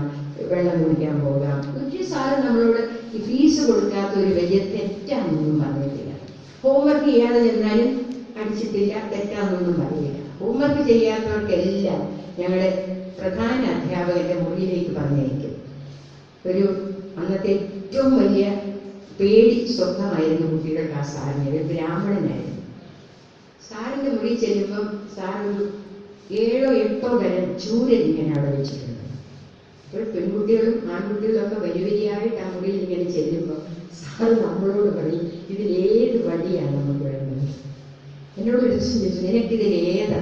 വെള്ളം കുടിക്കാൻ പോകാം. ഒരു സാറ് നമ്മളോട് ഈ ഫീസ് കൊടുക്കാത്ത ഒരു വലിയ തെറ്റാണെന്നൊന്നും പറഞ്ഞിട്ടില്ല. ഹോംവർക്ക് ചെയ്യാതെ ചെന്നാലും അടിച്ചിട്ടില്ല, തെറ്റാന്നൊന്നും പറയില്ല. ഹോംവർക്ക് ചെയ്യാത്തവർക്കെല്ലാം ഞങ്ങളുടെ പ്രധാന അധ്യാപകന്റെ മുറിയിലേക്ക് പറഞ്ഞയക്കും. ഒരു അന്നത്തെ ഏറ്റവും വലിയ പേടി സ്വപ്നമായിരുന്നു കുട്ടികൾക്ക് ആ സാറിന്. ഒരു ബ്രാഹ്മണനായിരുന്നു. സാറിന്റെ മുറി ചെല്ലുമ്പം സാർ ഒരു 7 or 8 തരം ചൂരൽ ഇങ്ങനെ അവിടെ വെച്ചിട്ടുണ്ട്. അപ്പോൾ പെൺകുട്ടികളും ആൺകുട്ടികളും ഒക്കെ വരിവരിയായിട്ട് ആ മുറിയിൽ ഇങ്ങനെ ചെല്ലുമ്പോൾ സാറ് നമ്മളോട് പറയും, ഇതിലേത് വടിയാണ് നമുക്ക് വേണ്ടത്. എന്നോട് ഒരു ദിവസം ചോദിച്ചു, നിനക്കിതിലേതാ?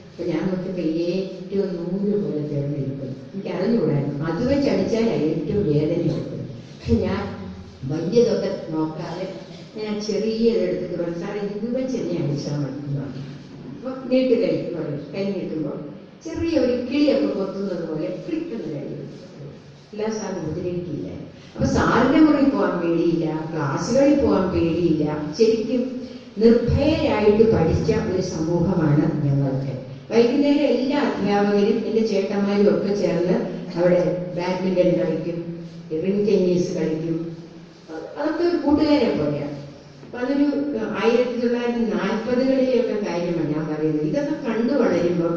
അപ്പൊ ഞാൻ നോക്കിയപ്പോൾ ഏറ്റവും 100 പോലെ ചേർന്നിരിക്കുന്നു. എനിക്ക് അറിഞ്ഞുകൂടായിരുന്നു. അത് വെച്ചടിച്ചാലാണ് ഏറ്റവും വേദന എടുക്കുന്നത്. പക്ഷെ ഞാൻ വലിയതൊക്കെ നോക്കാതെ ഞാൻ ചെറിയതെടുത്തിട്ട് പറഞ്ഞു, സാറേ ഇത് വെച്ച് എന്നെ അടിച്ചാൽ മതി. അപ്പൊ നീട്ട് കഴിക്കും പറയും. കൈ നീട്ടുമ്പോൾ ചെറിയ ഒരു കിളിയൊക്കെ കൊത്തുന്നത് പോലെ ക്ലിക്കെന്ന് കഴിയും. എല്ലാ സാറും ഉപദ്രവിക്കില്ല. അപ്പൊ സാറിന്റെ മുറിയിൽ പോകാൻ പേടിയില്ല, ക്ലാസ്സുകളിൽ പോകാൻ പേടിയില്ല. ശരിക്കും നിർഭയരായിട്ട് പഠിച്ച ഒരു സമൂഹമാണ് ഞങ്ങൾക്ക്. വൈകുന്നേരം എല്ലാ അധ്യാപകരും എൻ്റെ ചേട്ടന്മാരും ഒക്കെ ചേർന്ന് അവിടെ ബാഡ്മിന്റൺ കളിക്കും, റിംഗ് ടെന്നീസ് കളിക്കും. അതൊക്കെ ഒരു കൂട്ടുകാരെ പോലെയാണ്. അപ്പൊ അതൊരു 1940കളിലെയൊക്കെ കാര്യമാണ് ഞാൻ പറയുന്നത്. ഇതൊക്കെ കണ്ടു വളരുമ്പോൾ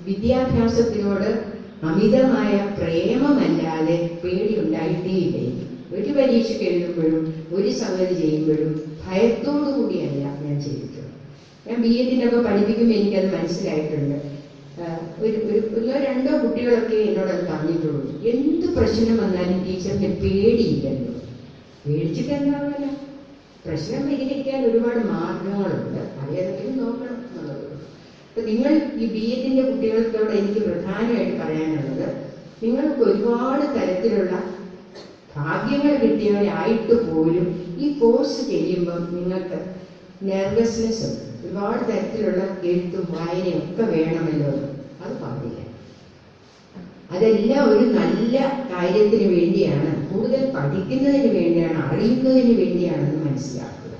വിദ്യാഭ്യാസത്തിനോട് അമിതമായ പ്രേമമല്ലാതെ പേടി ഉണ്ടായിട്ടേയില്ല. ഒരു പരീക്ഷയ്ക്ക് എഴുതുമ്പോഴും ഒരു സംഗതി ചെയ്യുമ്പോഴും ഭയത്തോടു കൂടിയല്ല ഞാൻ ചെയ്തിട്ടുള്ളത്. ഞാൻ BEdനൊക്കെ പഠിപ്പിക്കുമ്പോൾ എനിക്കത് മനസ്സിലായിട്ടുണ്ട്. ഒരു 1-2 കുട്ടികളൊക്കെ എന്നോടത് പറഞ്ഞിട്ടുള്ളൂ. എന്ത് പ്രശ്നം വന്നാലും ടീച്ചറിന്റെ പേടിയില്ലല്ലോ. പേടിച്ചിട്ട് എന്താവില്ല, പ്രശ്നം പരിഹരിക്കാൻ ഒരുപാട് മാർഗങ്ങളുണ്ട്, അതേതെങ്കിലും നോക്കണം എന്നുള്ളത്. അപ്പൊ നിങ്ങൾ ഈ BEdന്റെ കുട്ടികൾക്കോട് എനിക്ക് പ്രധാനമായിട്ട് പറയാനുള്ളത്, നിങ്ങൾക്ക് ഒരുപാട് തരത്തിലുള്ള ഭാഗ്യങ്ങൾ കിട്ടിയവരായിട്ട് പോലും ഈ കോഴ്സ് ചെയ്യുമ്പം നിങ്ങൾക്ക് നെർവസ്നെസ് ഉണ്ട്. ഒരുപാട് തരത്തിലുള്ള എഴുത്തും വായനയും ഒക്കെ വേണമല്ലോ. അത് പാടില്ല. അതെല്ലാം ഒരു നല്ല കാര്യത്തിന് വേണ്ടിയാണ്, കൂടുതൽ പഠിക്കുന്നതിന് വേണ്ടിയാണ്, അറിയുന്നതിന് വേണ്ടിയാണെന്ന് മനസ്സിലാക്കുക.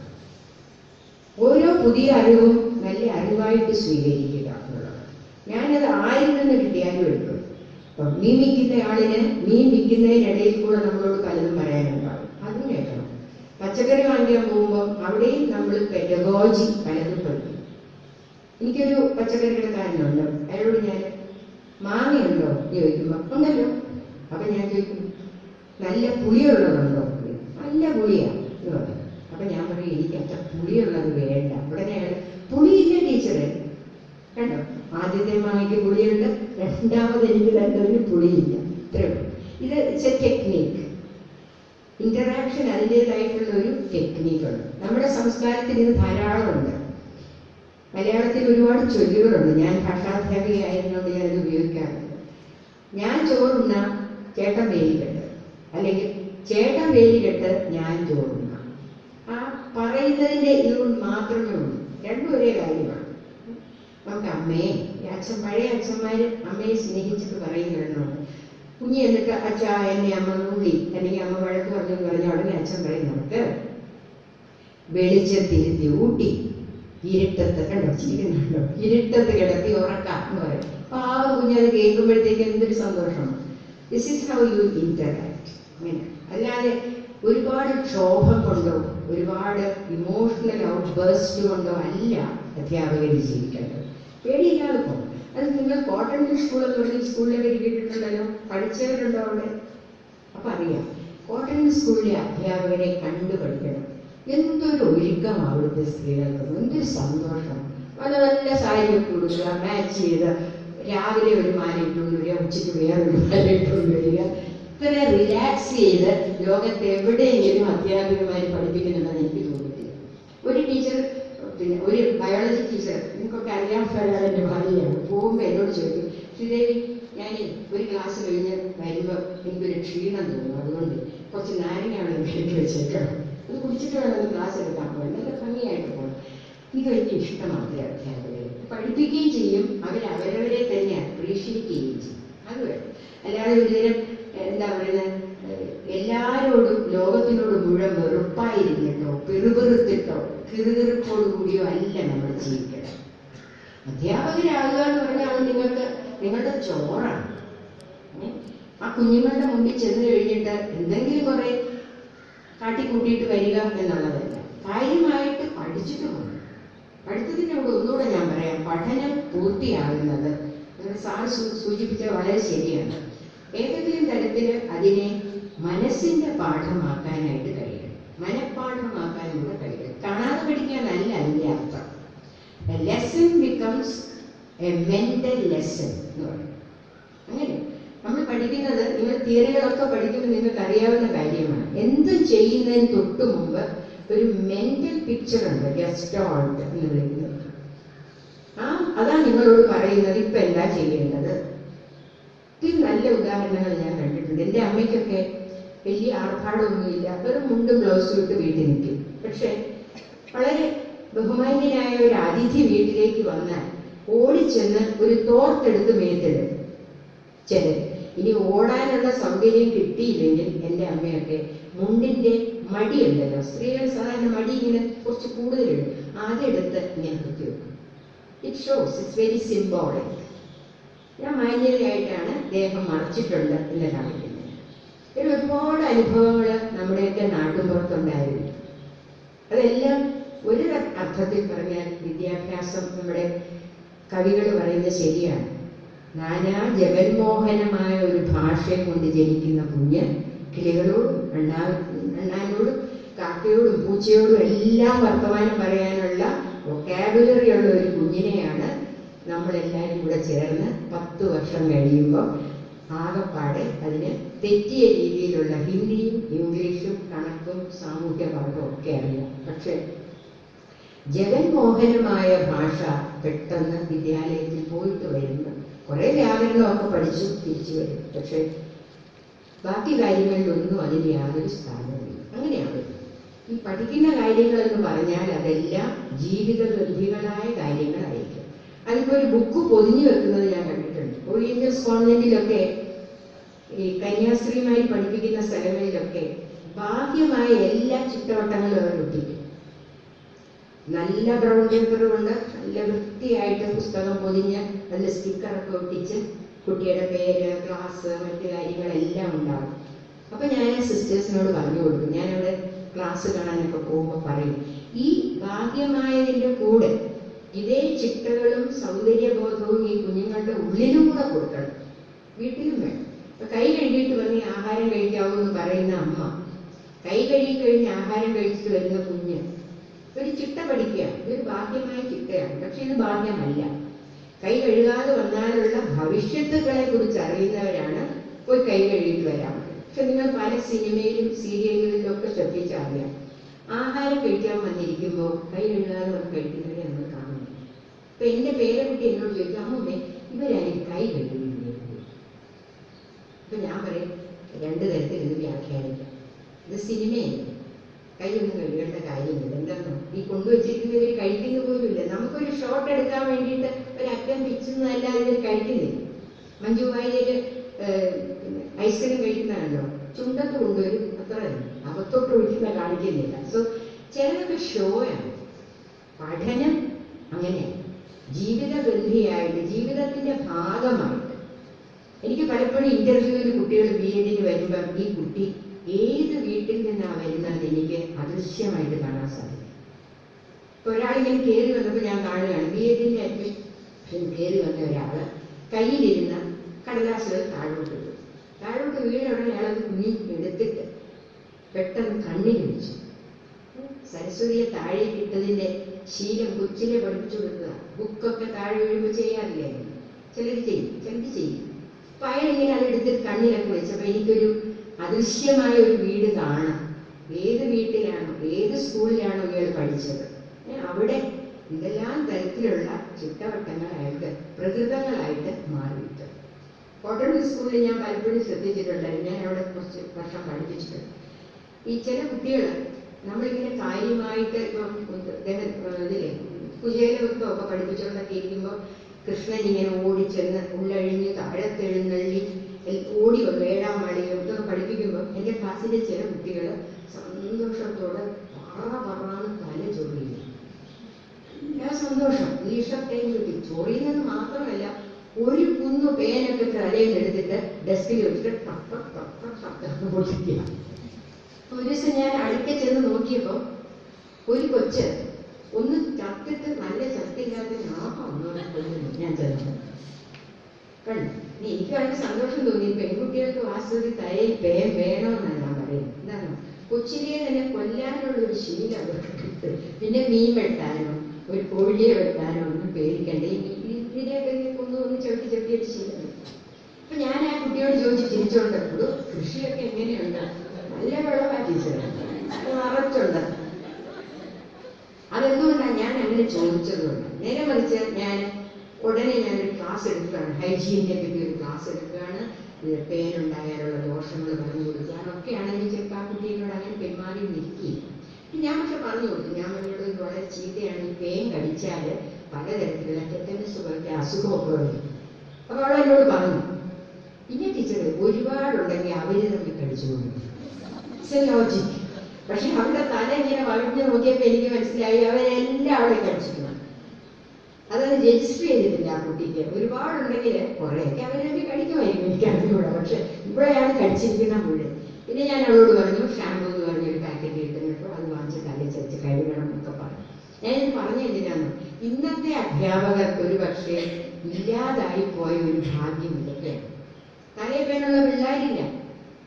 ഓരോ പുതിയ അറിവും നല്ല അറിവായിട്ട് സ്വീകരിക്കുക എന്നുള്ളത്. ഞാനത് ആരിൽ നിന്ന് കിട്ടിയാലും എടുക്കും. അപ്പം മീൻ വിൽക്കുന്ന ആളിന് മീൻ വിൽക്കുന്നതിനിടയിൽ കൂടെ നമ്മളോട് പലതും പറയാനുണ്ടാവും, അതും കേൾക്കണം. പച്ചക്കറി വാങ്ങിക്കാൻ പോകുമ്പോൾ അവിടെയും നമ്മൾ പെഡഗോജി പലതും പഠിക്കും. എനിക്കൊരു പച്ചക്കറി കടക്കാരനുണ്ട്. അയാളോട് ഞാൻ മാങ്ങയുണ്ടോ ചോദിക്കുമ്പോൾ ഉണ്ടല്ലോ. അപ്പൊ ഞാൻ ചോദിക്കും, നല്ല പുളിയുള്ളതുണ്ടോ? നല്ല പുളിയാണ് എന്ന് പറഞ്ഞു. അപ്പൊ ഞാൻ പറയും, എനിക്ക് അത്ര പുളിയുള്ളത് വേണ്ട. ഉടനെ അയാൾ, പുളിയില്ല ടീച്ചറെ. കണ്ടോ, ആദ്യത്തെ മാങ്ങയ്ക്ക് പുളിയുണ്ട്, രണ്ടാമത് എനിക്ക് രണ്ടതിന് പുളിയില്ല. ഇത്രേ ഉള്ളൂ. ഇത് ഇറ്റ്സ് എ ടെക്നീക്ക്. ഇന്ററാക്ഷൻ അതിൻ്റെതായിട്ടുള്ള ഒരു ടെക്നീക്കുണ്ട്. നമ്മുടെ സംസ്കാരത്തിൽ ഇത് ധാരാളമുണ്ട്. മലയാളത്തിൽ ഒരുപാട് ചൊല്ലുകളുണ്ട്. ഞാൻ ഭാഷാധ്യാപികയായിരുന്നുകൊണ്ട് ഞാനത് ഉപയോഗിക്കാറുണ്ട്. ഞാൻ ചോറുണ്ണാം, ചേട്ടൻ വേലിക്കെട്ട്, അല്ലെങ്കിൽ ചേട്ടൻ വേലിക്കെട്ട് ഞാൻ ചോറുണ്ണാം. ആ പറയുന്നതിൻ്റെ ഇതുകൊണ്ട് മാത്രമേ ഉള്ളൂ. രണ്ടും ഒരേ കാര്യമാണ്. നമുക്ക് അമ്മയെ, പഴയ അച്ഛന്മാര് അമ്മയെ സ്നേഹിച്ചിട്ട് പറയുന്നുണ്ട്. കുഞ്ഞി എന്നിട്ട് അച്ഛാ എന്നെ അമ്മ നുള്ളി, അല്ലെങ്കിൽ അമ്മ വഴക്ക് പറഞ്ഞു പറഞ്ഞ ഉടനെ അച്ഛൻ പറയും, നമുക്ക് വെളിച്ചത്തിരുത്തി ഊട്ടി ഇരുട്ടത്ത്, കണ്ടോ ചിരിക്കുന്നുണ്ടോ, ഇരുട്ടത്ത് കിടത്തി ഉറക്കാം എന്ന് പറയും. പാവം കുഞ്ഞത് കേൾക്കുമ്പോഴത്തേക്ക് എന്തൊരു സന്തോഷമാണ്. This is how U interact. അങ്ങനെ അല്ലാതെ ഒരുപാട് ക്ഷോഭം കൊണ്ടോ ഒരുപാട് ഇമോഷണൽ ഔട്ട് ബേസ്റ്റ് കൊണ്ടോ അല്ല അധ്യാപകർ ജീവിക്കേണ്ടത്. പേടിയില്ലാതെ പോകും. അത് നിങ്ങൾ കോട്ടൺ സ്കൂൾ എന്ന് പറഞ്ഞ സ്കൂളിലൊക്കെ കേട്ടിട്ടുണ്ടല്ലോ, പഠിച്ചവരുണ്ടോ അവിടെ? അപ്പൊ അറിയാം, കോട്ടൺ സ്കൂളിലെ അധ്യാപകരെ കണ്ടു പഠിക്കണം. എന്തൊരു ഒരുക്കം അവിടുത്തെ സ്ത്രീകൾക്ക്, എന്തൊരു സന്തോഷം. നല്ല നല്ല സാരിയൊക്കെ കൊടുക്കുക, മാച്ച് ചെയ്ത് രാവിലെ ഒരു മാല ഇട്ടുകൊണ്ട് വരിക, ഉച്ചയ്ക്ക് വേറൊരു മാല ഇട്ടുകൊണ്ട് വരിക. ഇത്ര റിലാക്സ് ചെയ്ത് ലോകത്ത് എവിടെയെങ്കിലും അധ്യാപികമാർ പഠിപ്പിക്കുന്നുണ്ടെന്ന് എനിക്ക് തോന്നിയിട്ടില്ല. ഒരു ടീച്ചർ, പിന്നെ ഒരു ബയോളജി ടീച്ചർ, നിങ്ങൾക്കൊക്കെ അറിയാൻ എൻ്റെ ഭാര്യയാണ്, പോകുമ്പോൾ എന്നോട് ചോദിക്കും, ശ്രീദേവി ഞാൻ ഒരു ക്ലാസ് കഴിഞ്ഞ് വരുമ്പോൾ എനിക്കൊരു ക്ഷീണം തോന്നും, അതുകൊണ്ട് കുറച്ച് നാരങ്ങ വെള്ളം കഴിക്കി വെച്ചേക്കണം. അത് കുടിച്ചിട്ട് വേണം ക്ലാസ് എടുക്കാൻ പോകാൻ, നല്ല ഭംഗിയായിട്ട് പോകണം. ഇതൊരിക്കലും ഇഷ്ടമാക്കിയ അധ്യാപകരെ പഠിപ്പിക്കുകയും ചെയ്യും, അവരവരെ തന്നെ അപ്രീഷിയേറ്റ് ചെയ്യുകയും ചെയ്യും. അത് വേണം. അല്ലാതെ ഒരുതരം എന്താ പറയുന്നത്, എല്ലാവരോടും ലോകത്തിനോട് മുഴുവൻ വെറുപ്പായിരുന്നിട്ടോ പിറുപിറുത്തിട്ടോ കിറുകിറുപ്പോടു കൂടിയോ അല്ല നമ്മൾ ജീവിക്കണം. അധ്യാപകരാകുക എന്ന് പറഞ്ഞാൽ അത് നിങ്ങളുടെ ചോറാണ്. ആ കുഞ്ഞുങ്ങളുടെ മുമ്പിൽ ചെന്ന് കഴിഞ്ഞിട്ട് എന്തെങ്കിലും കുറെ കാട്ടിക്കൂട്ടിയിട്ട് വരിക എന്നുള്ളതല്ല, കാര്യമായിട്ട് പഠിച്ചിട്ട് പോകണം. പഠിത്തത്തിനോട് ഒന്നുകൂടെ ഞാൻ പറയാം, പഠനം പൂർത്തിയാകുന്നത് സാർ സൂചിപ്പിച്ച വളരെ ശരിയാണ്. ഏതെങ്കിലും തരത്തിൽ അതിനെ മനസ്സിന്റെ പാഠമാക്കാനായിട്ട് കഴിയണം, മനഃപാഠമാക്കാനുള്ള കഴിയണം. കാണാതെ പഠിക്കാനല്ല അതിന്റെ അർത്ഥം. A lesson becomes a mental lesson എന്ന് പറയും. അങ്ങനെ നമ്മൾ പഠിക്കുന്നത്, നിങ്ങൾ തിയറികളൊക്കെ പഠിക്കുമ്പോൾ നിങ്ങൾക്ക് അറിയാവുന്ന കാര്യമാണ്. എന്തും ചെയ്യുന്നതിന് തൊട്ട് മുമ്പ് ഒരു മെന്റൽ പിക്ചർ ഉണ്ട്, ഗെസ്റ്റോൾട്ട് എന്ന് വിളിക്കുന്നത്. അതാ നിങ്ങളോട് പറയുന്നത് ഇപ്പൊ എന്താ ചെയ്യേണ്ടത്. ഒത്തിരി നല്ല ഉദാഹരണങ്ങൾ ഞാൻ കണ്ടിട്ടുണ്ട്. എൻ്റെ അമ്മയ്ക്കൊക്കെ വലിയ ആർഭാടമൊന്നുമില്ല, വെറും മുണ്ടും ബ്ലൗസും ഇട്ട് വീട്ടിൽ നിൽക്കും. പക്ഷെ വളരെ ബഹുമാന്യനായ ഒരു അതിഥി വീട്ടിലേക്ക് വന്നാൽ ഓടിച്ചെന്ന് ഒരു തോർത്തെടുത്ത് മേത്തിടും ചിലർ. ഇനി ഓടാനുള്ള സൗകര്യം കിട്ടിയില്ലെങ്കിൽ എൻ്റെ അമ്മയൊക്കെ മുണ്ടിന്റെ മടിയുണ്ടല്ലോ, സ്ത്രീകൾ സാധാരണ മടി ഇങ്ങനെ കുറച്ച് കൂടുതലിടും, അതെടുത്ത് ഇങ്ങനെ കുത്തിവെക്കും. It shows, it's very symbolic. ഞാൻ മാന്യതയായിട്ടാണ് ദേഹം മറച്ചിട്ടുണ്ട് എന്ന് കാണിക്കുന്നത്. ഒരുപാട് അനുഭവങ്ങൾ നമ്മുടെയൊക്കെ നാട്ടുപുറത്തുണ്ടായിരുന്നു. അതെല്ലാം ഒരു അർത്ഥത്തിൽ പറഞ്ഞാൽ വിദ്യാഭ്യാസം, നമ്മുടെ കവികൾ പറയുന്നത് ശരിയാണ്. നാനാ ജഗന്മോഹനമായ ഒരു ഭാഷയെ കൊണ്ട് ജനിക്കുന്ന കുഞ്ഞ് കിളികളോടും അണ്ണാനോടും കാക്കയോടും പൂച്ചയോടും എല്ലാം വർത്തമാനം പറയാനുള്ള വൊക്കാബുലറി ഉള്ള ഒരു കുഞ്ഞിനെയാണ് നമ്മളെല്ലാവരും കൂടെ ചേർന്ന് 10 വർഷം കഴിയുമ്പോൾ ആകെപ്പാടെ അതിന് തെറ്റിയ രീതിയിലുള്ള ഹിന്ദിയും ഇംഗ്ലീഷും കണക്കും സാമൂഹ്യ പാഠവും ഒക്കെ അറിയാം. പക്ഷെ ജഗന്മോഹനമായ ഭാഷ പെട്ടെന്ന് വിദ്യാലയത്തിൽ പോയിട്ട് വരുന്നു. കുറെ വ്യാകരണമൊക്കെ പഠിച്ചു തിരിച്ചു വരും, പക്ഷെ ബാക്കി കാര്യങ്ങളിലൊന്നും അതിന് യാതൊരു സ്ഥാനമില്ല. അങ്ങനെയാണ് ഈ പഠിക്കുന്ന കാര്യങ്ങളെന്ന് പറഞ്ഞാൽ അതെല്ലാം ജീവിതഗന്ധികളായ കാര്യങ്ങളായിരിക്കും. അതിപ്പോ ഒരു ബുക്ക് പൊതിഞ്ഞു വെക്കുന്നത് ഞാൻ കണ്ടിട്ടുണ്ട്. ഓറിയന്റൽ കോൺവെന്റിലൊക്കെ ഈ കന്യാസ്ത്രീമാരി പഠിപ്പിക്കുന്ന സ്ഥലങ്ങളിലൊക്കെ ബാഹ്യമായ എല്ലാ ചുറ്റുവട്ടങ്ങളും അവർ ഒട്ടിക്കും. നല്ല ബ്രൗൺ പേപ്പർ കൊണ്ട് നല്ല വൃത്തിയായിട്ട് പുസ്തകം പൊതിഞ്ഞ് നല്ല സ്റ്റിക്കറൊക്കെ ഒട്ടിച്ച് കുട്ടിയുടെ പേര്, ക്ലാസ്, മറ്റു കാര്യങ്ങളെല്ലാം ഉണ്ടാകും. അപ്പൊ ഞാൻ സിസ്റ്റേഴ്സിനോട് പറഞ്ഞു കൊടുക്കും, ഞാനവിടെ ക്ലാസ് കാണാനൊക്കെ പോകുമ്പോൾ പറയും, ഈ ബാഹ്യമായതിൻ്റെ കൂടെ ഇതേ ചിട്ടകളും സൗന്ദര്യബോധവും ഈ കുഞ്ഞുങ്ങളുടെ ഉള്ളിലും കൂടെ കൊടുക്കണം, വീട്ടിലും വേണം. അപ്പൊ കൈ കഴുകിയിട്ട് വന്ന് ആഹാരം കഴിക്കാവൂ എന്ന് പറയുന്ന അമ്മ, കൈ കഴുകി കഴിഞ്ഞ് ആഹാരം കഴിച്ചിട്ട് വരുന്ന കുഞ്ഞ് ഒരു ചിട്ട പഠിക്കുക. ഇതൊരു ബാഹ്യമായ ചിട്ടയാണ്, പക്ഷെ ഇത് ബാഹ്യമല്ല. കൈ കഴുകാതെ വന്നാലുള്ള ഭവിഷ്യത്തുക്കളെ കുറിച്ച് അറിയുന്നവരാണ് പോയി കൈ കഴുകിയിട്ട് വരാൻ. പക്ഷെ നിങ്ങൾ പല സിനിമയിലും സീരിയലുകളിലും ഒക്കെ ശ്രദ്ധിച്ചറിയാം, ആഹാരം കഴിക്കാൻ വന്നിരിക്കുമ്പോൾ കൈ കഴുകാതെ വന്ന് കഴിക്കുന്നവരെ നമ്മൾ കാണുന്നു. അപ്പൊ എന്റെ പേരക്കുട്ടി എന്നോട് ചോദിക്കും, അമ്മൂമ്മേ ഇവരാരും കൈ കഴുകിയില്ലേ? അപ്പൊ ഞാൻ പറയും, 2 തരത്തിൽ ഇത് വ്യാഖ്യാനിക്കാം. ഇത് സിനിമയല്ലേ, കൈയൊന്നും കഴുകേണ്ട കാര്യമില്ല. എന്താണോ ഈ കൊണ്ടുവച്ചിരിക്കുന്ന ഇവർ കഴിക്കുന്ന പോലുമില്ല. നമുക്കൊരു ഷോട്ട് എടുക്കാൻ വേണ്ടിയിട്ട് ഒരു അറ്റം പിച്ചുന്നതല്ലാതെ ഇവർ കഴിക്കുന്നില്ല. മഞ്ജു വാര്യര് ഐസ്ക്രീം കഴിക്കുന്നതാണല്ലോ, ചുണ്ടത്ത് കൊണ്ടുവരും, അത്ര അകത്തോട്ട് ഒഴിക്കുന്ന കാണിക്കുന്നില്ല. സോ ചിലതൊക്കെ ഷോയാണ്. പഠനം അങ്ങനെയാണ്, ജീവിതഗന്ധിയായിട്ട്, ജീവിതത്തിന്റെ ഭാഗമായിട്ട്. എനിക്ക് പലപ്പോഴും ഇന്റർവ്യൂവിൽ കുട്ടികൾ BEd വരുമ്പം ഈ കുട്ടി ഏത് വീട്ടിൽ നിന്നാണ് വരുന്നത് എനിക്ക് അദൃശ്യമായിട്ട് കാണാൻ സാധിക്കും. ഇപ്പൊ ഒരാളിങ്ങനെ കയറി വന്നപ്പോൾ ഞാൻ കാണുകയാണ്, BEdന്റെ അഡ്മിഷൻ കയറി വന്ന ഒരാള് കയ്യിലിരുന്ന കടലാസുകൾ താഴോട്ട് വീഴുടനെ അയാളത് എടുത്തിട്ട് പെട്ടെന്ന് കണ്ണിൽ വെച്ചു. സരസ്വതിയെ താഴെ ഇട്ടതിന്റെ ശീലം കൊച്ചിലെ പഠിപ്പിച്ചു കൊടുക്കുക. ബുക്കൊക്കെ താഴെ വീഴുമ്പോൾ ചെയ്യാറില്ലേ? ചിലർ ചെയ്യും. അപ്പൊ അയാളിങ്ങനെ അതെടുത്തിട്ട് കണ്ണിലൊക്കെ വെച്ചപ്പോ എനിക്കൊരു അദൃശ്യമായ ഒരു വീട് കാണാം. ഏത് വീട്ടിലാണോ, ഏത് സ്കൂളിലാണോ ഇയാൾ പഠിച്ചത്, അവിടെ ഇതെല്ലാം തരത്തിലുള്ള ചിട്ടവട്ടങ്ങളായിട്ട്, പ്രകൃതങ്ങളായിട്ട് മാറിയിട്ട്. കോട്ടൺ സ്കൂളിൽ ഞാൻ പലപ്പോഴും ശ്രദ്ധിച്ചിട്ടുണ്ടായിരുന്നു, ഞാൻ അവിടെ കുറച്ച് വർഷം പഠിപ്പിച്ചിട്ടുണ്ട്. ഈ ചില കുട്ടികൾ നമ്മളിങ്ങനെ കാര്യമായിട്ട് ഇപ്പം ഇതിലെ കുചേലവൃത്തമൊക്കെ പഠിപ്പിച്ചുകൊണ്ടൊക്കെ ഇരിക്കുമ്പോൾ കൃഷ്ണൻ ഇങ്ങനെ ഓടിച്ചെന്ന് ഉള്ളഴിഞ്ഞ് താഴത്തെഴുന്നള്ളി ഓടി വന്നു 7-ാം മണിയും ഇതൊക്കെ പഠിപ്പിക്കുമ്പോൾ എൻ്റെ ക്ലാസ്സിലെ ചില കുട്ടികൾ സന്തോഷത്തോടെ പറന്ന് തല ചൊറിയുന്നു. എല്ലാ സന്തോഷം ഈഷ്ടത്തെയും കിട്ടി. ചൊറിയുന്നത് മാത്രമല്ല, ഒരു കുന്നു പേനൊക്കെ തലയിൽ എടുത്തിട്ട് ഡെസ്കിൽ വെച്ചിട്ട് ടക്ക പൊട്ടിക്കുക. ഒരു ദിവസം ഞാൻ അടുക്ക ചെന്ന് നോക്കിയപ്പോൾ ഒരു കൊച്ച് ഒന്ന് ചത്തിട്ട് നല്ല ചത്തില്ലാത്ത കൊല്ലുന്നു. ഞാൻ ചെന്നു കണ്ടു. എനിക്ക് വളരെ സന്തോഷം തോന്നി. പെൺകുട്ടികൾക്ക് വാസ്തവത്തിൽ തലയിൽ പേൻ വേണമെന്നാണ് ഞാൻ പറയുന്നത്. എന്താണ്, കൊച്ചിലെ തന്നെ കൊല്ലാനുള്ള ഒരു ശീലം അവർക്ക് കിട്ടും. പിന്നെ മീൻ വെട്ടാനോ ഒരു കോഴിയെ വെട്ടാനോ ഒന്നും പേടിക്കണ്ടേ. ഇതിനെയൊക്കെ ഒന്ന് ചവിട്ടി ചവിട്ടിയൊരു ശീലം. അപ്പൊ ഞാൻ ആ കുട്ടിയോട് ചോദിച്ച് ചിരിച്ചോണ്ടപ്പോഴും കൃഷിയൊക്കെ എങ്ങനെയുണ്ട്? നല്ല വിളവാ ടീച്ചർ, നിറച്ചുണ്ട്. അതെന്തുകൊണ്ടാണ് ഞാൻ അങ്ങനെ ചോദിച്ചതുകൊണ്ട്. നേരെ മറിച്ച് ഉടനെ ഞാനൊരു ക്ലാസ് എടുക്കുകയാണ്, ഹൈജീനിനെ പറ്റി ഒരു ക്ലാസ് എടുക്കുകയാണ്. പേനുണ്ടായാലുള്ള ദോഷങ്ങൾ പറഞ്ഞു കൊടുക്കാനൊക്കെയാണെങ്കിൽ ചിലപ്പോൾ ആ കുട്ടികളോട് അങ്ങനെ പെരുമാറി നിൽക്കുകയും ഞാൻ പക്ഷെ പറഞ്ഞു കൊടുത്തു. ഞാൻ അവരോട് വളരെ ചീത്തയാണ്, ഈ പേൻ കടിച്ചാൽ പലതരത്തിലുള്ള ടെറ്റനസ് പോലത്തെ അസുഖമൊക്കെ വരും. അപ്പൊ അവൾ എന്നോട് പറഞ്ഞു, പിന്നെ ടീച്ചർ ഒരുപാടുണ്ടെങ്കിൽ അവര് തമ്മിൽ കടിച്ചു കൊടുക്കും. ലോജിക്. പക്ഷെ അവരുടെ തല ഇങ്ങനെ വളഞ്ഞു നോക്കിയപ്പോൾ എനിക്ക് മനസ്സിലായി അവരെല്ലാം അവളെ കടിച്ചിട്ടുണ്ട്. അതൊന്ന് രജിസ്റ്റർ ചെയ്തിട്ടില്ല ആ കുട്ടിക്ക്. ഒരുപാടുണ്ടെങ്കിൽ കുറേയൊക്കെ അവരൊക്കെ കടിക്കുമായിരിക്കും, എനിക്ക് അറിഞ്ഞൂടാ. പക്ഷെ ഇവിടെയാണ് കടിച്ചിരിക്കുന്ന മുഴുവൻ. പിന്നെ ഞാൻ അവളോട് പറഞ്ഞു ഷാമ്പൂ എന്ന് പറഞ്ഞൊരു പാക്കറ്റ് കിട്ടുന്നപ്പോൾ അത് വാങ്ങിച്ച് തലയിൽ ചച്ച് കഴുകണം എന്നൊക്കെ പറഞ്ഞു. ഞാനിത് പറഞ്ഞു എന്തിനാണ്, ഇന്നത്തെ അധ്യാപകർക്ക് ഒരു പക്ഷേ ഇല്ലാതായി പോയ ഒരു ഭാഗ്യം ഇതൊക്കെയാണ്. തലയിൽ പേനുള്ള പിള്ളേരില്ല,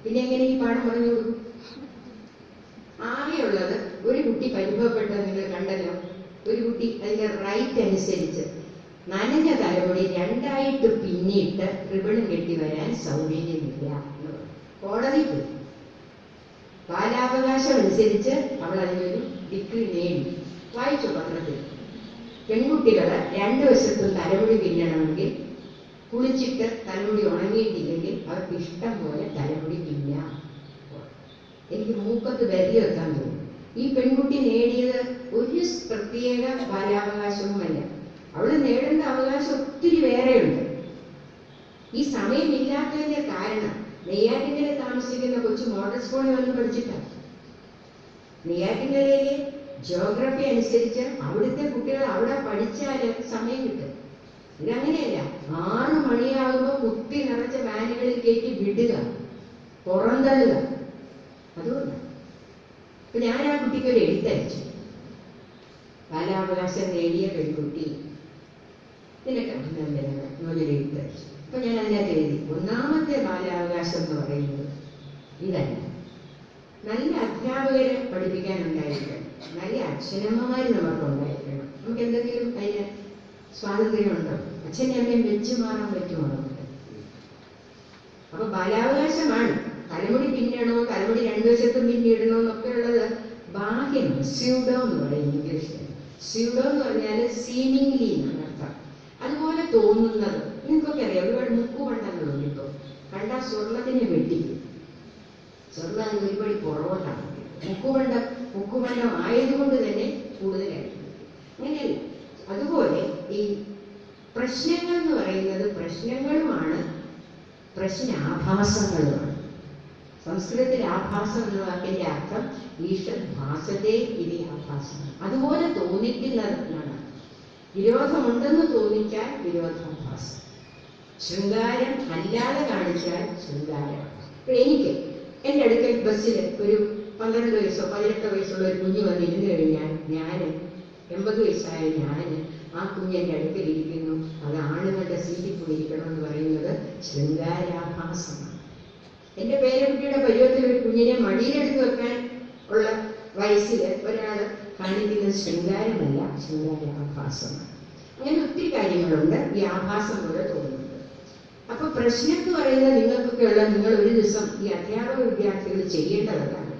പിന്നെ എങ്ങനെ ഈ പാഠം പറഞ്ഞു കൊടുക്കും? ആകെയുള്ളത് ഒരു കുട്ടി പരിഭവപ്പെട്ടത് നിങ്ങൾ കണ്ടല്ലോ. ഒരു കുട്ടി അതിന്റെ റൈറ്റ് അനുസരിച്ച് നനഞ്ഞ തലമുടി 2ആയിട്ട് പിന്നിട്ട് റിബണും കെട്ടി വരാൻ സൗകര്യമില്ല എന്ന് കോടതി പോയി. ബാലാവകാശം അനുസരിച്ച് അവൾ അതിനൊരു ഡിഗ്രി നേടി. വായിച്ചു പത്രത്തിൽ. പെൺകുട്ടികള് 2 വശത്തും തലമുടി പിന്നണമെങ്കിൽ കുളിച്ചിട്ട് തലമുടി ഉണങ്ങിയിട്ടില്ലെങ്കിൽ അവർക്ക് ഇഷ്ടം പോലെ തലമുടി പിന്നാം. എനിക്ക് മൂക്കത്ത് വിരലി വെക്കാൻ തോന്നും. ഈ പെൺകുട്ടി നേടിയത് ഒരു പ്രത്യേക ബാലാവകാശവുമല്ല. അവള് നേടേണ്ട അവകാശം ഒത്തിരി വേറെയുണ്ട്. ഈ സമയമില്ലാത്തതിന്റെ കാരണം നെയ്യാറ്റിൻകരയിൽ താമസിക്കുന്ന കൊച്ചു മോഡൽ സ്കൂളിൽ വന്ന് പഠിച്ചിട്ടാണ്. നെയ്യാറ്റിൻകരയിലെ ജിയോഗ്രഫി അനുസരിച്ച് അവിടുത്തെ കുട്ടികൾ അവിടെ പഠിച്ചാൽ സമയം കിട്ടും. ഇതങ്ങനെയല്ല, 6 മണിയാകുമ്പോൾ കുത്തി നിറച്ച വാനുകളിൽ കയറ്റി വിടുക, പുറന്തള്ളുക. അതുകൊണ്ട് അപ്പൊ ഞാൻ ആ കുട്ടിക്ക് ഒരു എഴുത്തയച്ചു. ബാലാവകാശം നേടിയ പെൺകുട്ടി ഇതിനൊക്കെ എന്നൊരു എഴുത്തയച്ചു. അപ്പൊ ഞാൻ അതിനകത്ത് എഴുതി, 1ാമത്തെ ബാലാവകാശം എന്ന് പറയുന്നത് ഇതല്ല. നല്ല അധ്യാപകരെ പഠിപ്പിക്കാനുണ്ടായിരിക്കണം, നല്ല അച്ഛനമ്മമാര് നമുക്കുണ്ടായിരിക്കണം. നമുക്ക് എന്തെങ്കിലും അതിന് സ്വാതന്ത്ര്യമുണ്ടോ? അച്ഛനെ അമ്മയും വെച്ച് മാറാൻ പറ്റുമോ നമുക്ക്? അപ്പൊ ബാലാവകാശമാണ്. തലമുടി പിന്നണോ, തലമുടി 2 വശത്തും പിന്നിടണോ എന്നൊക്കെ ഉള്ളത് ബാഹ്യമാണ്. സ്യൂഡോ എന്ന് പറയും ഇംഗ്ലീഷിൽ. സ്യൂഡോ എന്ന് പറഞ്ഞാൽ സീമിംഗ്ലി എന്നാണ് അർത്ഥം. അതുപോലെ തോന്നുന്നത്. നിങ്ങൾക്കൊക്കെ അറിയാം, ഒരുപാട് മുക്കുപണ്ടങ്ങളുണ്ട്. ഇപ്പൊ കണ്ടാൽ സ്വർണത്തിനെ വെട്ടിക്കും. സ്വർണ്ണം ഒരുപടി പുറകോട്ടാണ്. മുക്കുപണ്ടം ആയതുകൊണ്ട് തന്നെ കൂടുതലായിരിക്കും. അങ്ങനെയല്ല. അതുപോലെ ഈ പ്രശ്നങ്ങൾ എന്ന് പറയുന്നത് പ്രശ്നങ്ങളുമാണ്, പ്രശ്നാഭാസങ്ങളുമാണ്. സംസ്കൃതത്തിൽ ആഭാസം എന്ന വാക്കിന്റെ അർത്ഥം ഈശ്വത് ഭാസത്തെ ഇനി ആഭാസം. അതുപോലെ തോന്നിക്കുന്നതാണ്. വിരോധമുണ്ടെന്ന് തോന്നിച്ചാൽ വിരോധാഭാസം, ശൃംഗാരം അല്ലാതെ കാണിച്ചാൽ ശൃംഗാരം. എനിക്ക് എൻ്റെ അടുക്കൽ ബസ്സിൽ ഒരു 12 വയസ്സോ 18 വയസ്സുള്ള ഒരു കുഞ്ഞ് വന്നിരുന്നു കഴിഞ്ഞാൽ ഞാൻ 80 വയസ്സായ ഞാൻ ആ കുഞ്ഞെൻ്റെ അടുക്കലിരിക്കുന്നു, അത് ആണുങ്ങളുടെ സീറ്റിൽ പോയിരിക്കണമെന്ന് പറയുന്നത് ശൃംഗാരാഭാസമാണ്. എൻ്റെ പേരക്കുട്ടിയുടെ പരുവത്തിൽ ഒരു കുഞ്ഞിനെ മടിയിലെടുത്ത് വെക്കാൻ ഉള്ള വയസ്സിൽ ഒരാൾ കാണിക്കുന്നത് ശൃംഗാരമല്ല, ശൃംഗാരാഭാസമാണ്. അങ്ങനെ ഒത്തിരി കാര്യങ്ങളുണ്ട് ഈ ആഭാസം പോലെ തോന്നുന്നത്. അപ്പൊ പ്രശ്നം എന്ന് പറയുന്നത് നിങ്ങൾക്കൊക്കെയുള്ള, നിങ്ങൾ ഒരു ദിവസം ഈ അധ്യാപക വിദ്യാർത്ഥികൾ ചെയ്യേണ്ടതാണ്.